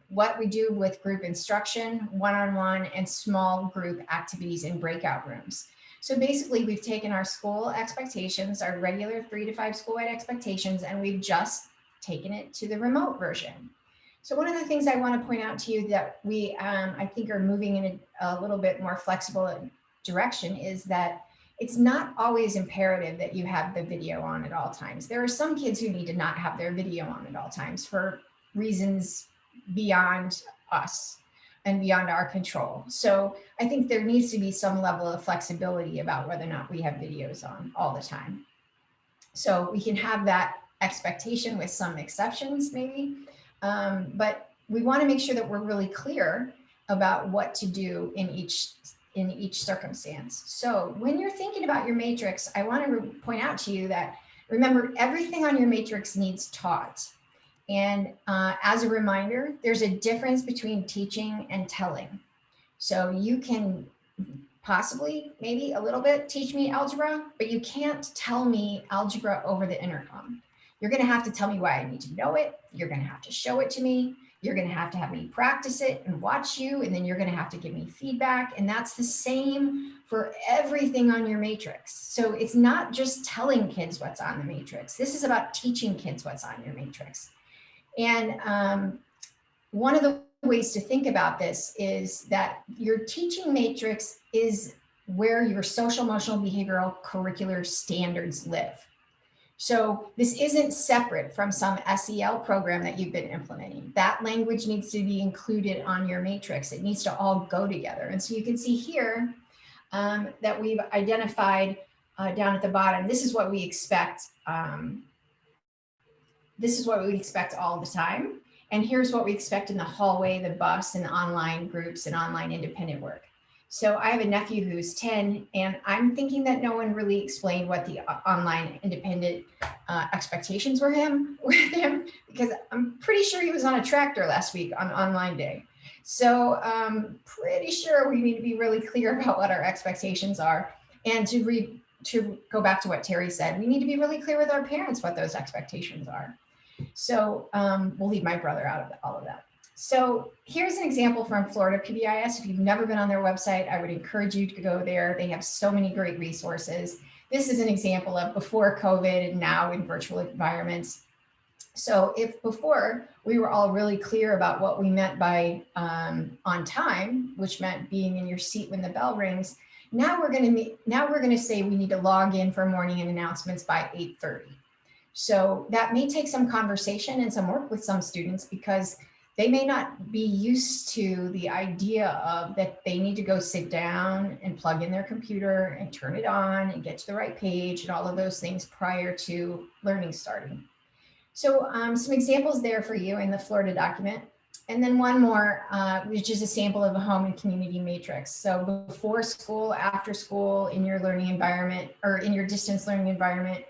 S1: what we do with group instruction, one-on-one, and small group activities in breakout rooms. So basically, we've taken our school expectations, our regular 3 to 5 school-wide expectations, and we've just taken it to the remote version. So one of the things I want to point out to you that we, I think, are moving in a little bit more flexible direction is that it's not always imperative that you have the video on at all times. There are some kids who need to not have their video on at all times for reasons beyond us and beyond our control. So I think there needs to be some level of flexibility about whether or not we have videos on all the time. So we can have that expectation with some exceptions maybe, but we want to make sure that we're really clear about what to do in each circumstance. So when you're thinking about your matrix, I want to point out to you that, remember, everything on your matrix needs taught. And as a reminder, there's a difference between teaching and telling. So you can possibly, maybe a little bit, teach me algebra, but you can't tell me algebra over the intercom. You're going to have to tell me why I need to know it. You're going to have to show it to me. You're going to have me practice it and watch you, and then you're going to have to give me feedback. And that's the same for everything on your matrix. So it's not just telling kids what's on the matrix. This is about teaching kids what's on your matrix. And one of the ways to think about this is that your teaching matrix is where your social, emotional, behavioral, curricular standards live. So this isn't separate from some SEL program that you've been implementing. That language needs to be included on your matrix. It needs to all go together. And so you can see here that we've identified down at the bottom, this is what we expect. This is what we expect all the time. And here's what we expect in the hallway, the bus, and online groups and online independent work. So I have a nephew who's 10, and I'm thinking that no one really explained what the online independent expectations were with him, because I'm pretty sure he was on a tractor last week on online day. So I'm pretty sure we need to be really clear about what our expectations are. And to go back to what Terry said, we need to be really clear with our parents what those expectations are. So we'll leave my brother out of all of that. So here's an example from Florida PBIS. If you've never been on their website, I would encourage you to go there. They have so many great resources. This is an example of before COVID and now in virtual environments. So if before we were all really clear about what we meant by on time, which meant being in your seat when the bell rings, now we're going to say we need to log in for morning and announcements by 8:30. So that may take some conversation and some work with some students, because they may not be used to the idea of that they need to go sit down and plug in their computer and turn it on and get to the right page and all of those things prior to learning starting. So some examples there for you in the Florida document. And then one more, which is a sample of a home and community matrix. So before school, after school, in your learning environment, or in your distance learning environment,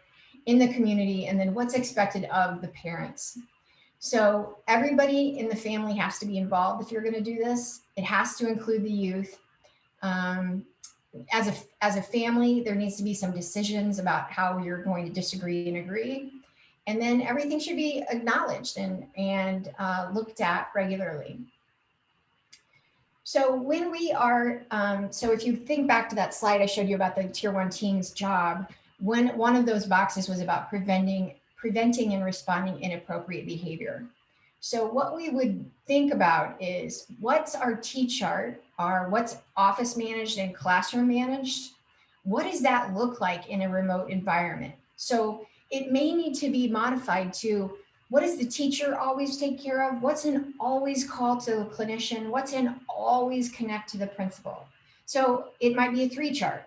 S1: in the community, and then what's expected of the parents. So everybody in the family has to be involved if you're going to do this. It has to include the youth. As a family, there needs to be some decisions about how you're going to disagree and agree. And then everything should be acknowledged and looked at regularly. So when we are, so if you think back to that slide I showed you about the Tier 1 team's job, when one of those boxes was about preventing and responding inappropriate behavior. So what we would think about is, what's our T-chart, or what's office managed and classroom managed? What does that look like in a remote environment? So it may need to be modified to, what does the teacher always take care of? What's an always call to a clinician? What's an always connect to the principal? So it might be a 3 chart.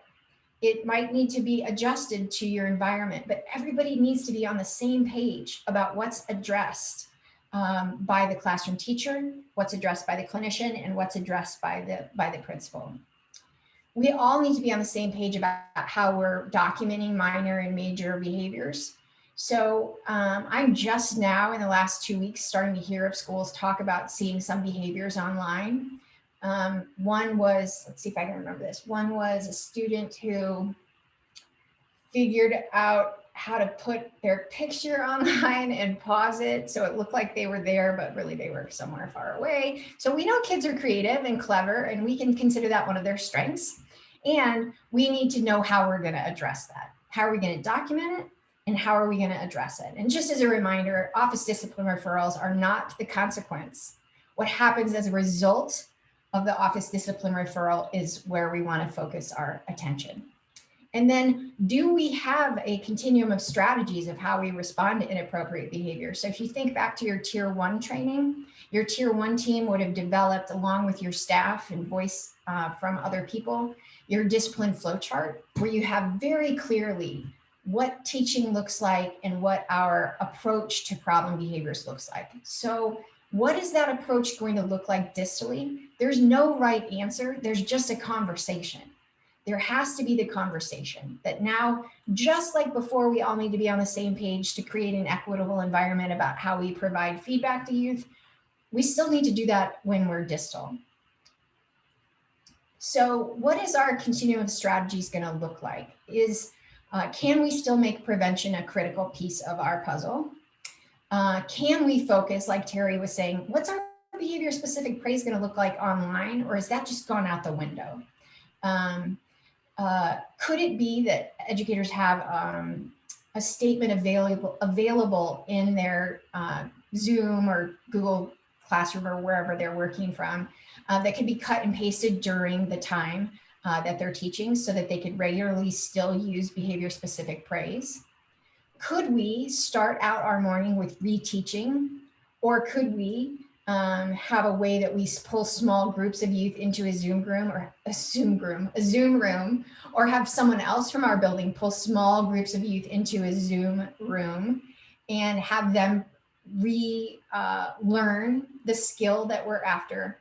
S1: It might need to be adjusted to your environment, but everybody needs to be on the same page about what's addressed by the classroom teacher, what's addressed by the clinician, and what's addressed by the principal. We all need to be on the same page about how we're documenting minor and major behaviors. So I'm just now in the last 2 weeks starting to hear of schools talk about seeing some behaviors online. One was, let's see if I can remember this. One was a student who figured out how to put their picture online and pause it so it looked like they were there, but really they were somewhere far away. So we know kids are creative and clever, and we can consider that one of their strengths. And we need to know how we're going to address that. How are we going to document it? And how are we going to address it? And just as a reminder, office discipline referrals are not the consequence. What happens as a result of the office discipline referral is where we want to focus our attention. And then, do we have a continuum of strategies of how we respond to inappropriate behavior? So if you think back to your Tier 1 training, your Tier 1 team would have developed, along with your staff and voice from other people, your discipline flow chart, where you have very clearly what teaching looks like and what our approach to problem behaviors looks like. So what is that approach going to look like distally? There's no right answer. There's just a conversation. There has to be the conversation that now, just like before, we all need to be on the same page to create an equitable environment about how we provide feedback to youth. We still need to do that when we're distal. So what is our continuum of strategies going to look like? Can we still make prevention a critical piece of our puzzle? Can we focus, like Terry was saying, what's our behavior specific praise going to look like online, or is that just gone out the window? Could it be that educators have a statement available in their Zoom or Google Classroom or wherever they're working from that can be cut and pasted during the time that they're teaching so that they could regularly still use behavior specific praise? Could we start out our morning with reteaching, or could we have a way that we pull small groups of youth into a Zoom room, or have someone else from our building pull small groups of youth into a Zoom room and have them learn the skill that we're after.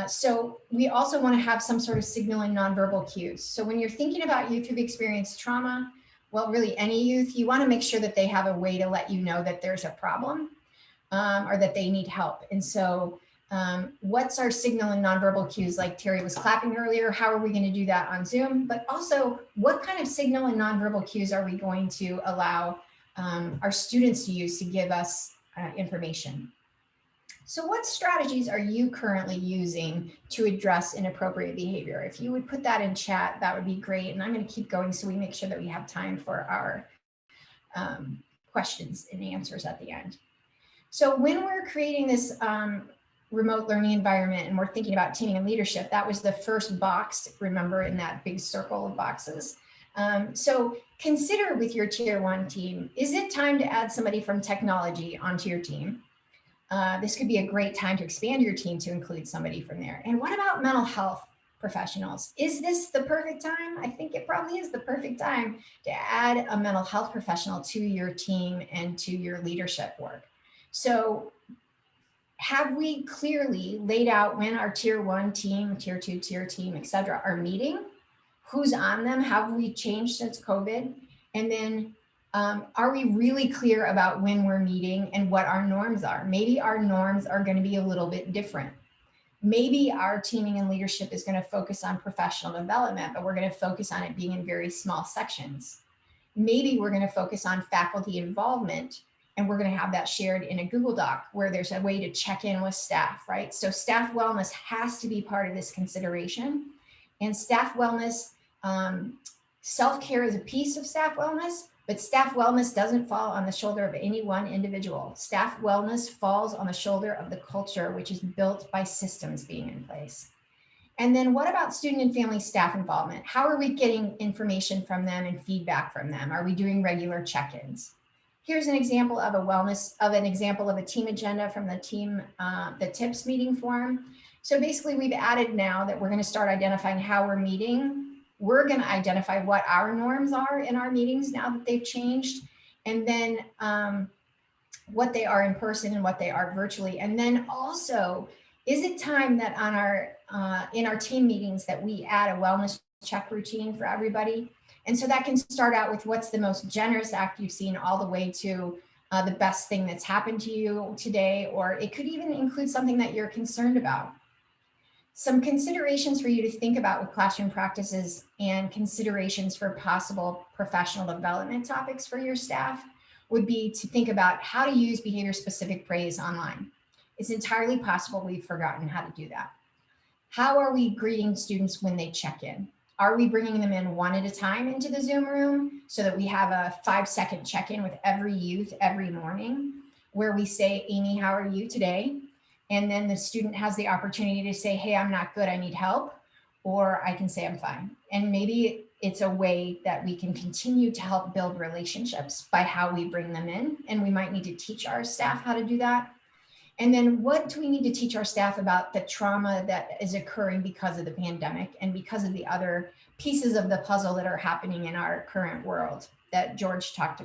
S1: So we also want to have some sort of signal and nonverbal cues. So when you're thinking about youth who've experienced trauma, well, really any youth, you want to make sure that they have a way to let you know that there's a problem or that they need help. And so what's our signal and nonverbal cues? Like Terry was clapping earlier, how are we going to do that on Zoom? But also, what kind of signal and nonverbal cues are we going to allow our students to use to give us information? So what strategies are you currently using to address inappropriate behavior? If you would put that in chat, that would be great. And I'm going to keep going so we make sure that we have time for our questions and answers at the end. So when we're creating this remote learning environment and we're thinking about teaming and leadership, that was the first box, remember, in that big circle of boxes. So consider with your tier 1 team, is it time to add somebody from technology onto your team? This could be a great time to expand your team to include somebody from there. And what about mental health professionals? Is this the perfect time? I think it probably is the perfect time to add a mental health professional to your team and to your leadership work. So have we clearly laid out when our tier 1 team, tier 2 tier team, et cetera, are meeting? Who's on them? Have we changed since COVID? And then are we really clear about when we're meeting and what our norms are? Maybe our norms are going to be a little bit different. Maybe our teaming and leadership is going to focus on professional development, but we're going to focus on it being in very small sections. Maybe we're going to focus on faculty involvement, and we're going to have that shared in a Google Doc where there's a way to check in with staff, right? So staff wellness has to be part of this consideration. And staff wellness, self-care is a piece of staff wellness, but staff wellness doesn't fall on the shoulder of any one individual. Staff wellness falls on the shoulder of the culture, which is built by systems being in place. And then what about student and family staff involvement? How are we getting information from them and feedback from them? Are we doing regular check-ins? Here's an example of a team agenda from the TIPS meeting forum. So basically we've added now that we're going to start identifying how we're meeting. We're going to identify what our norms are in our meetings now that they've changed, and then what they are in person and what they are virtually. And then also, is it time that on in our team meetings that we add a wellness check routine for everybody? And so that can start out with what's the most generous act you've seen all the way to the best thing that's happened to you today, or it could even include something that you're concerned about. Some considerations for you to think about with classroom practices and considerations for possible professional development topics for your staff would be to think about how to use behavior-specific praise online. It's entirely possible we've forgotten how to do that. How are we greeting students when they check in? Are we bringing them in one at a time into the Zoom room so that we have a 5-second check-in with every youth every morning where we say, Amy, how are you today? And then the student has the opportunity to say, hey, I'm not good, I need help, or I can say I'm fine. And maybe it's a way that we can continue to help build relationships by how we bring them in. And we might need to teach our staff how to do that. And then what do we need to teach our staff about the trauma that is occurring because of the pandemic and because of the other pieces of the puzzle that are happening in our current world that George talked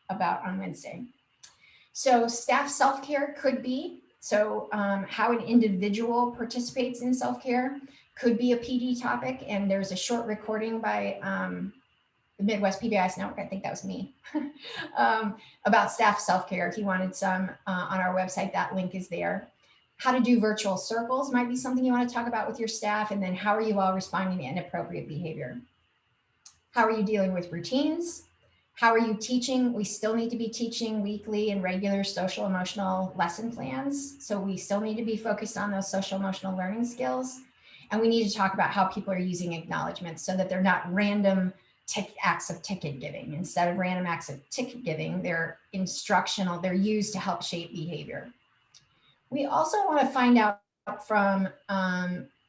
S1: about on Wednesday. So staff self-care could be, how an individual participates in self-care could be a PD topic. And there's a short recording by the Midwest PBIS Network, I think that was me, about staff self-care. If you wanted some on our website, that link is there. How to do virtual circles might be something you want to talk about with your staff. And then how are you all responding to inappropriate behavior? How are you dealing with routines? How are you teaching? We still need to be teaching weekly and regular social emotional lesson plans. So we still need to be focused on those social emotional learning skills. And we need to talk about how people are using acknowledgements so that they're not random acts of ticket giving. Instead of random acts of ticket giving, they're instructional, they're used to help shape behavior. We also want to find out from,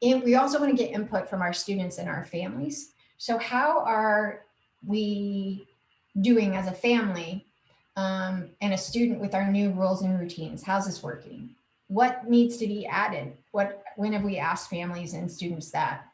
S1: we also want to get input from our students and our families. So how are we doing as a family and a student with our new rules and routines? How's this working? What needs to be added? When have we asked families and students that?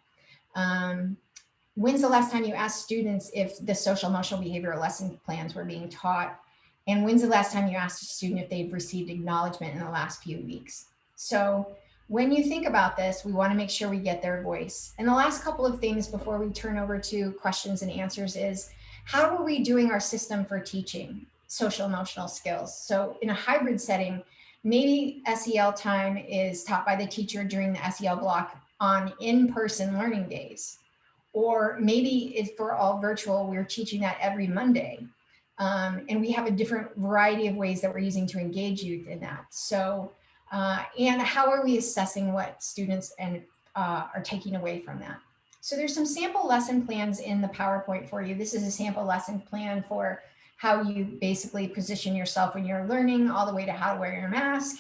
S1: When's the last time you asked students if the social emotional behavioral lesson plans were being taught? And when's the last time you asked a student if they've received acknowledgement in the last few weeks? So when you think about this, we want to make sure we get their voice. And the last couple of things before we turn over to questions and answers is, how are we doing our system for teaching social emotional skills? So in a hybrid setting, maybe SEL time is taught by the teacher during the SEL block on in-person learning days. Or maybe if we're all virtual, we're teaching that every Monday. And we have a different variety of ways that we're using to engage youth in that. So, and how are we assessing what students are taking away from that? So there's some sample lesson plans in the PowerPoint for you. This is a sample lesson plan for how you basically position yourself when you're learning, all the way to how to wear your mask.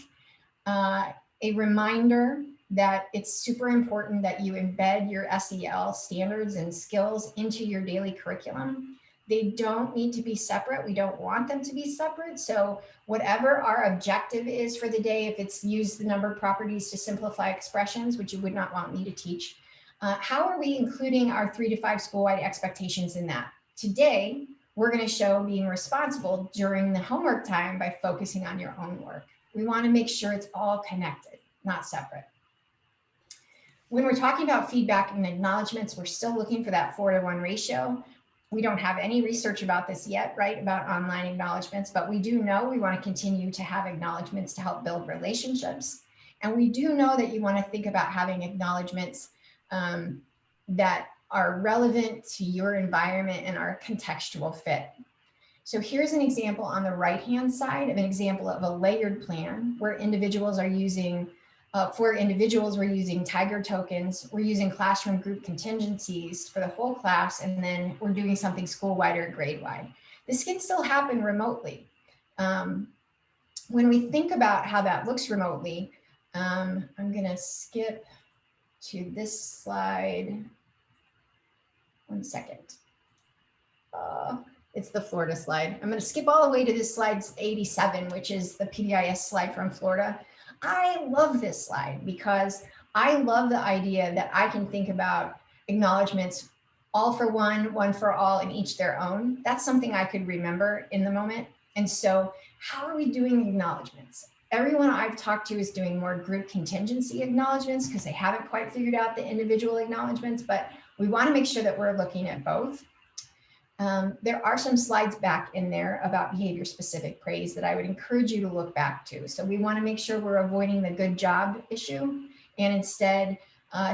S1: A reminder that it's super important that you embed your SEL standards and skills into your daily curriculum. They don't need to be separate. We don't want them to be separate. So whatever our objective is for the day, if it's use the number of properties to simplify expressions, which you would not want me to teach, how are we including our 3 to 5 school-wide expectations in that? Today, we're going to show being responsible during the homework time by focusing on your own work. We want to make sure it's all connected, not separate. When we're talking about feedback and acknowledgements, we're still looking for that 4-to-1 ratio. We don't have any research about this yet, right, about online acknowledgements, but we do know we want to continue to have acknowledgements to help build relationships. And we do know that you want to think about having acknowledgements that are relevant to your environment and are contextual fit. So here's an example on the right-hand side of an example of a layered plan where individuals are using for individuals, we're using Tiger tokens, we're using classroom group contingencies for the whole class, and then we're doing something school-wide or grade-wide. This can still happen remotely. When we think about how that looks remotely, I'm gonna skip to this slide. One second. It's the Florida slide. I'm gonna skip all the way to this slide 87, which is the PBIS slide from Florida. I love this slide because I love the idea that I can think about acknowledgements all for one, one for all, and each their own. That's something I could remember in the moment. And so how are we doing acknowledgements? Everyone I've talked to is doing more group contingency acknowledgements because they haven't quite figured out the individual acknowledgements, but we want to make sure that we're looking at both. There are some slides back in there about behavior specific praise that I would encourage you to look back to. So we want to make sure we're avoiding the good job issue and instead,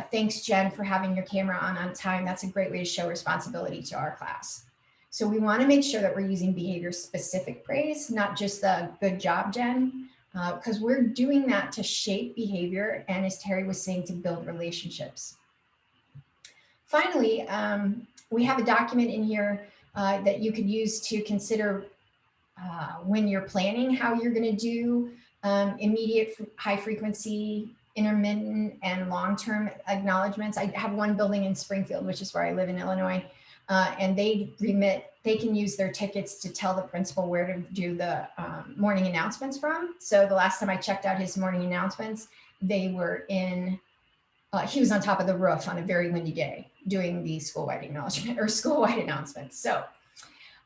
S1: thanks Jen for having your camera on time. That's a great way to show responsibility to our class. So we want to make sure that we're using behavior specific praise, not just the good job, Jen, because we're doing that to shape behavior and, as Terry was saying, to build relationships. Finally, we have a document in here that you could use to consider when you're planning how you're going to do immediate, high frequency, intermittent, and long-term acknowledgements. I have one building in Springfield, which is where I live in Illinois, and they can use their tickets to tell the principal where to do the morning announcements from. So the last time I checked out his morning announcements, they were in, he was on top of the roof on a very windy day doing the school-wide acknowledgement or school-wide announcements. So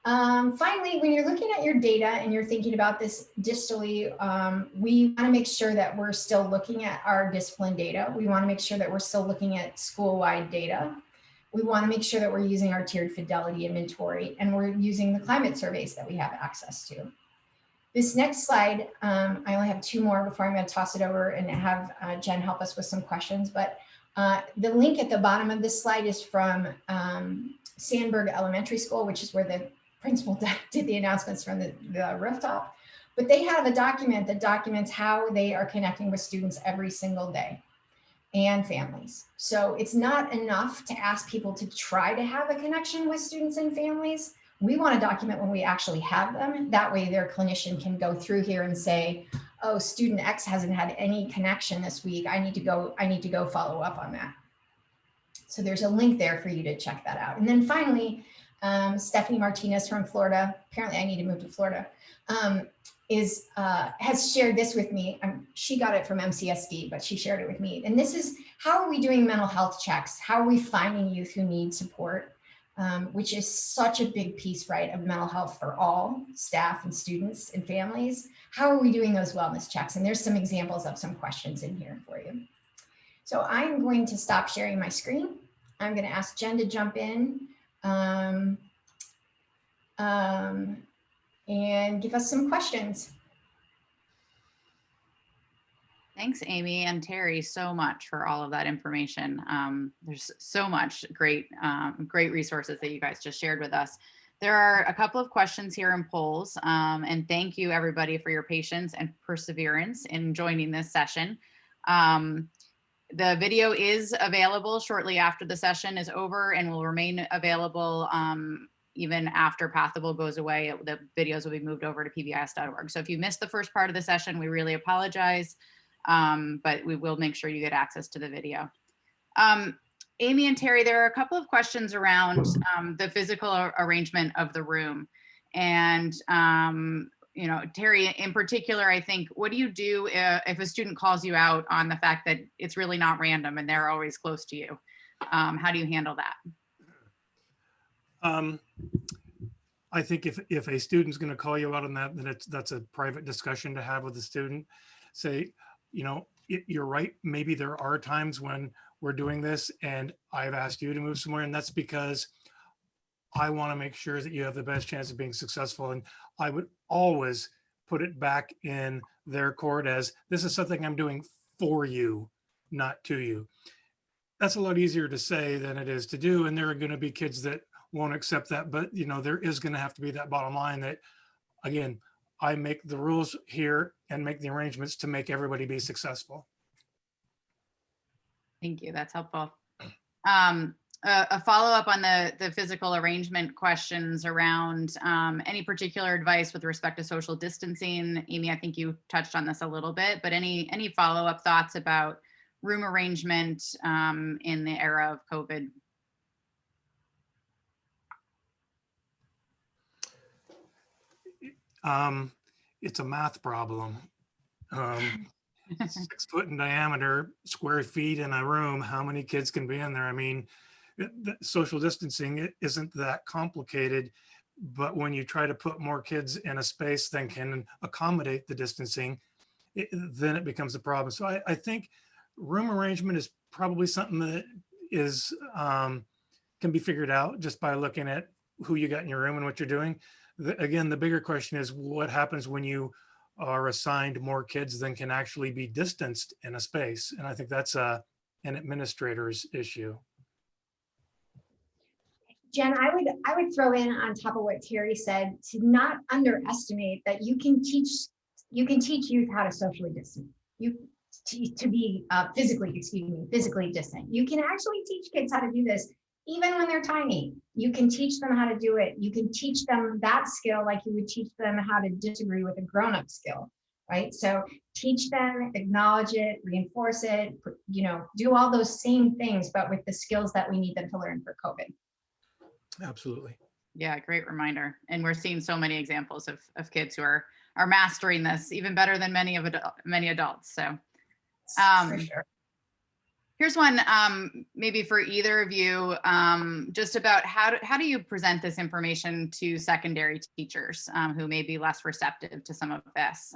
S1: Finally, when you're looking at your data and you're thinking about this distally, we want to make sure that we're still looking at our discipline data. We want to make sure that we're still looking at school-wide data. We want to make sure that we're using our tiered fidelity inventory, and we're using the climate surveys that we have access to. This next slide, I only have 2 more before I'm going to toss it over and have Jen help us with some questions. But the link at the bottom of this slide is from Sandburg Elementary School, which is where the principal did the announcements from the rooftop. But they have a document that documents how they are connecting with students every single day and families. So it's not enough to ask people to try to have a connection with students and families. We want to document when we actually have them. That way their clinician can go through here and say, oh, student X hasn't had any connection this week. I need to go follow up on that. So there's a link there for you to check that out. And then finally, Stephanie Martinez from Florida, apparently I need to move to Florida, has shared this with me. She got it from MCSD, but she shared it with me. And this is, how are we doing mental health checks? How are we finding youth who need support? Which is such a big piece, right, of mental health for all staff and students and families. How are we doing those wellness checks? And there's some examples of some questions in here for you. So I'm going to stop sharing my screen. I'm going to ask Jen to jump in and give us some questions.
S2: Thanks, Amy and Terry, so much for all of that information. There's so much great resources that you guys just shared with us. There are a couple of questions here in polls, and thank you everybody for your patience and perseverance in joining this session. The video is available shortly after the session is over and will remain available even after Pathable goes away. The videos will be moved over to PBIS.org. So if you missed the first part of the session, we really apologize. But we will make sure you get access to the video. Amy and Terry, there are a couple of questions around the physical arrangement of the room. And, you know, Terry, in particular, I think, what do you do if a student calls you out on the fact that it's really not random and they're always close to you? How do you handle that?
S3: I think if a student's going to call you out on that, then that's a private discussion to have with the student. Say, you know, you're right. Maybe there are times when we're doing this and I've asked you to move somewhere, and that's because I want to make sure that you have the best chance of being successful. And I would always put it back in their court as, this is something I'm doing for you, not to you. That's a lot easier to say than it is to do. And there are going to be kids that won't accept that, but you know, there is going to have to be that bottom line that, again, I make the rules here and make the arrangements to make everybody be successful.
S2: Thank you. That's helpful. A follow-up on the physical arrangement questions around any particular advice with respect to social distancing. Amy, I think you touched on this a little bit, but any follow-up thoughts about room arrangement in the era of COVID?
S3: It's a math problem. 6 foot in diameter, square feet in a room, how many kids can be in there? I mean, social distancing isn't that complicated, but when you try to put more kids in a space than can accommodate the distancing, then it becomes a problem. So I think room arrangement is probably something that is can be figured out just by looking at who you got in your room and what you're doing. Again, the bigger question is what happens when you are assigned more kids than can actually be distanced in a space. And I think that's an administrator's issue.
S1: Jen, I would throw in on top of what Terry said, to not underestimate that you can teach youth how to socially distance. To be physically distant. You can actually teach kids how to do this even when they're tiny. You can teach them how to do it. You can teach them that skill like you would teach them how to disagree with a grown-up skill, right? So teach them, acknowledge it, reinforce it, you know, do all those same things, but with the skills that we need them to learn for COVID.
S3: Absolutely.
S2: Yeah, great reminder. And we're seeing so many examples of kids who are mastering this even better than many adults. So
S1: for sure.
S2: Here's one, maybe for either of you, just about how do you present this information to secondary teachers who may be less receptive to some of this?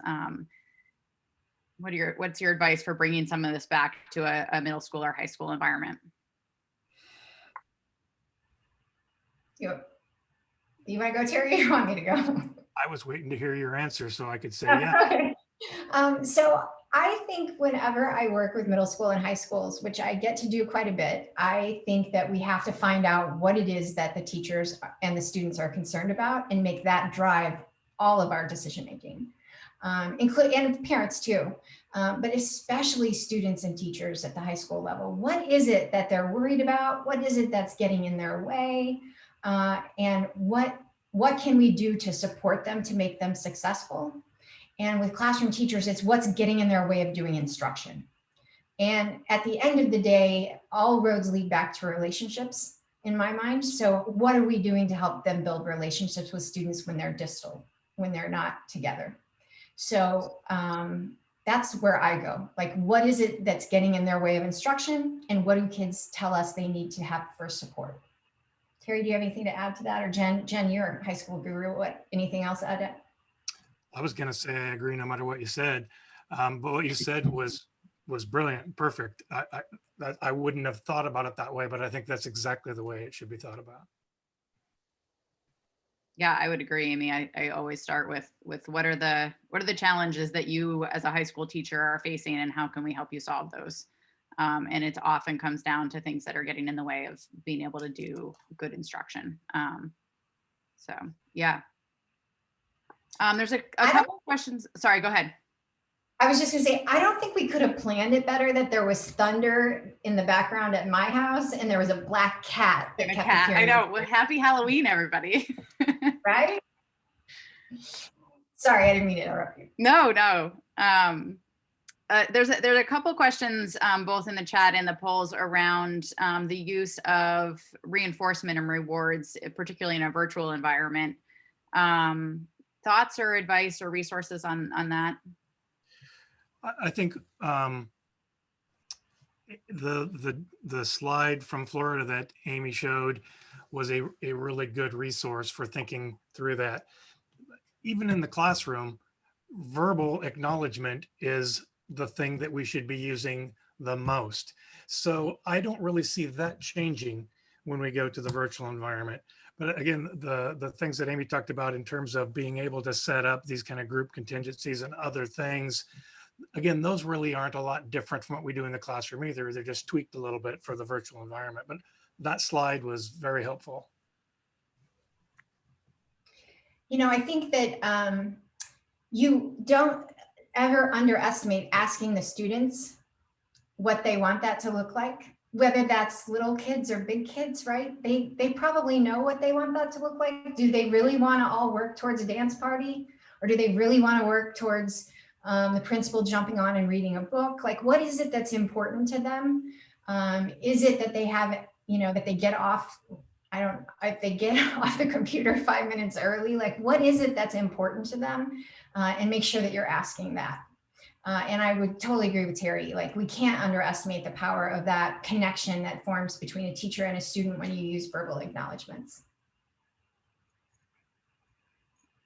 S2: What's your advice for bringing some of this back to a middle school or high school environment?
S1: You want to go, Terry, or you want me to go?
S3: I was waiting to hear your answer so I could say yeah.
S1: Okay. So I think whenever I work with middle school and high schools, which I get to do quite a bit, I think that we have to find out what it is that the teachers and the students are concerned about and make that drive all of our decision making, including and parents too, but especially students and teachers at the high school level. What is it that they're worried about? What is it that's getting in their way? And what can we do to support them to make them successful? And with classroom teachers, it's what's getting in their way of doing instruction. And at the end of the day, all roads lead back to relationships in my mind. So what are we doing to help them build relationships with students when they're distal, when they're not together? So that's where I go. Like, what is it that's getting in their way of instruction? And what do kids tell us they need to have for support? Terry, do you have anything to add to that? Or Jen, you're a high school guru. Anything else to add?
S3: I was going to say I agree no matter what you said, but what you said was brilliant, perfect. I wouldn't have thought about it that way, but I think that's exactly the way it should be thought about.
S2: Yeah, I would agree, Amy. I always start with what are the challenges that you as a high school teacher are facing, and how can we help you solve those? And it often comes down to things that are getting in the way of being able to do good instruction. So yeah. There's a couple of questions. Sorry, go ahead.
S1: I was just gonna say, I don't think we could have planned it better that there was thunder in the background at my house and there was a black cat that kept appearing.
S2: I know. Well, happy Halloween, everybody.
S1: Right? Sorry, I didn't mean to interrupt you.
S2: No. There's a couple questions both in the chat and the polls around the use of reinforcement and rewards, particularly in a virtual environment. Thoughts or advice or resources on that?
S3: I think the slide from Florida that Amy showed was a really good resource for thinking through that. Even in the classroom, verbal acknowledgement is the thing that we should be using the most. So I don't really see that changing when we go to the virtual environment. But again, the things that Amy talked about in terms of being able to set up these kind of group contingencies and other things, again, those really aren't a lot different from what we do in the classroom either. They're just tweaked a little bit for the virtual environment. But that slide was very helpful.
S1: You know, I think that you don't ever underestimate asking the students what they want that to look like, whether that's little kids or big kids, right? They probably know what they want that to look like. Do they really want to all work towards a dance party? Or do they really want to work towards the principal jumping on and reading a book? Like, what is it that's important to them? Is it that they have, you know, that they get off, if they get off the computer 5 minutes early, like what is it that's important to them? And make sure that you're asking that. And I would totally agree with Terry. Like, we can't underestimate the power of that connection that forms between a teacher and a student when you use verbal acknowledgements.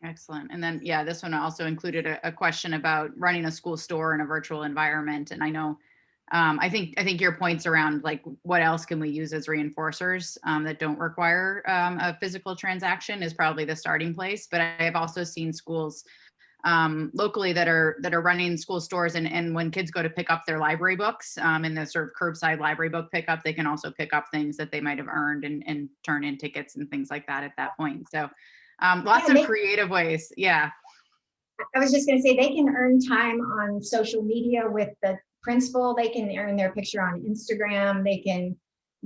S2: Excellent. And then, yeah, this one also included a question about running a school store in a virtual environment. And I know, I think your points around like what else can we use as reinforcers that don't require a physical transaction is probably the starting place. But I have also seen schools locally that are running school stores, and when kids go to pick up their library books in the sort of curbside library book pickup, they can also pick up things that they might have earned and turn in tickets and things like that at that point. So lots of creative ways. Yeah.
S1: I was just going to say, they can earn time on social media with the principal. They can earn their picture on Instagram. They can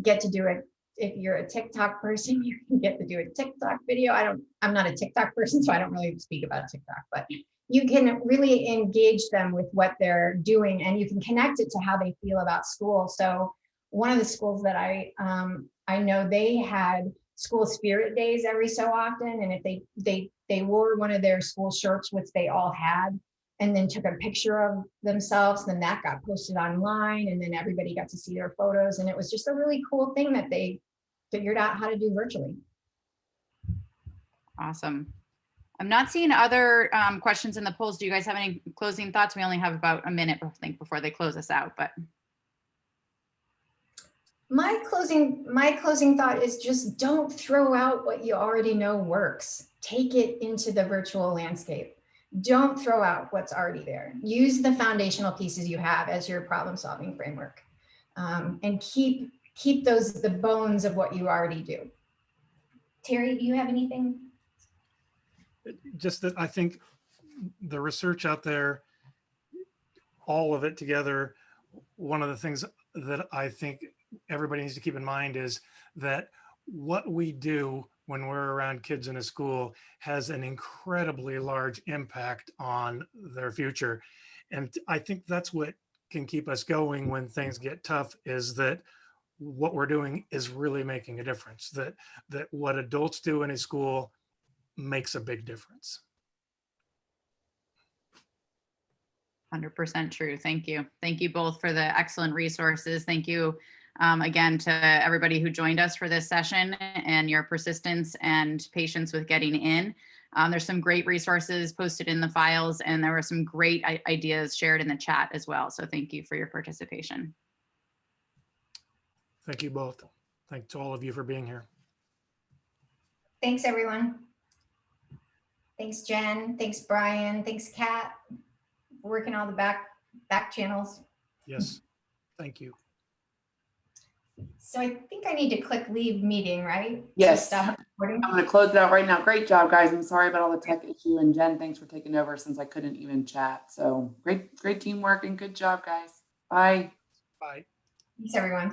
S1: get to do it. If you're a TikTok person, you can get to do a TikTok video. I'm not a TikTok person, so I don't really speak about TikTok, but you can really engage them with what they're doing, and you can connect it to how they feel about school. So one of the schools that I know, they had school spirit days every so often, and if they wore one of their school shirts, which they all had, and then took a picture of themselves. Then that got posted online, and then everybody got to see their photos. And it was just a really cool thing that they figured out how to do virtually.
S2: Awesome. I'm not seeing other questions in the polls. Do you guys have any closing thoughts? We only have about a minute, I think, before they close us out, but.
S1: My closing thought is just don't throw out what you already know works. Take it into the virtual landscape. Don't throw out what's already there. Use the foundational pieces you have as your problem solving framework, and keep the bones of what you already do. Terry, do you have anything?
S3: Just that I think the research out there, all of it together, one of the things that I think everybody needs to keep in mind is that what we do when we're around kids in a school has an incredibly large impact on their future. And I think that's what can keep us going when things get tough, is that what we're doing is really making a difference, that what adults do in a school makes a big difference.
S2: 100% true. Thank you. Thank you both for the excellent resources. Thank you again to everybody who joined us for this session and your persistence and patience with getting in. There's some great resources posted in the files, and there were some great ideas shared in the chat as well. So thank you for your participation.
S3: Thank you both. Thanks to all of you for being here.
S1: Thanks, everyone. Thanks, Jen. Thanks, Brian. Thanks, Kat. Working all the back channels.
S3: Yes, thank you.
S1: So I think I need to click leave meeting, right?
S4: Yes.
S1: Stop recording.
S4: I'm going to close it out right now. Great job, guys. I'm sorry about all the tech issue. And Jen, thanks for taking over since I couldn't even chat. So great teamwork and good job, guys. Bye.
S3: Bye.
S1: Thanks, everyone.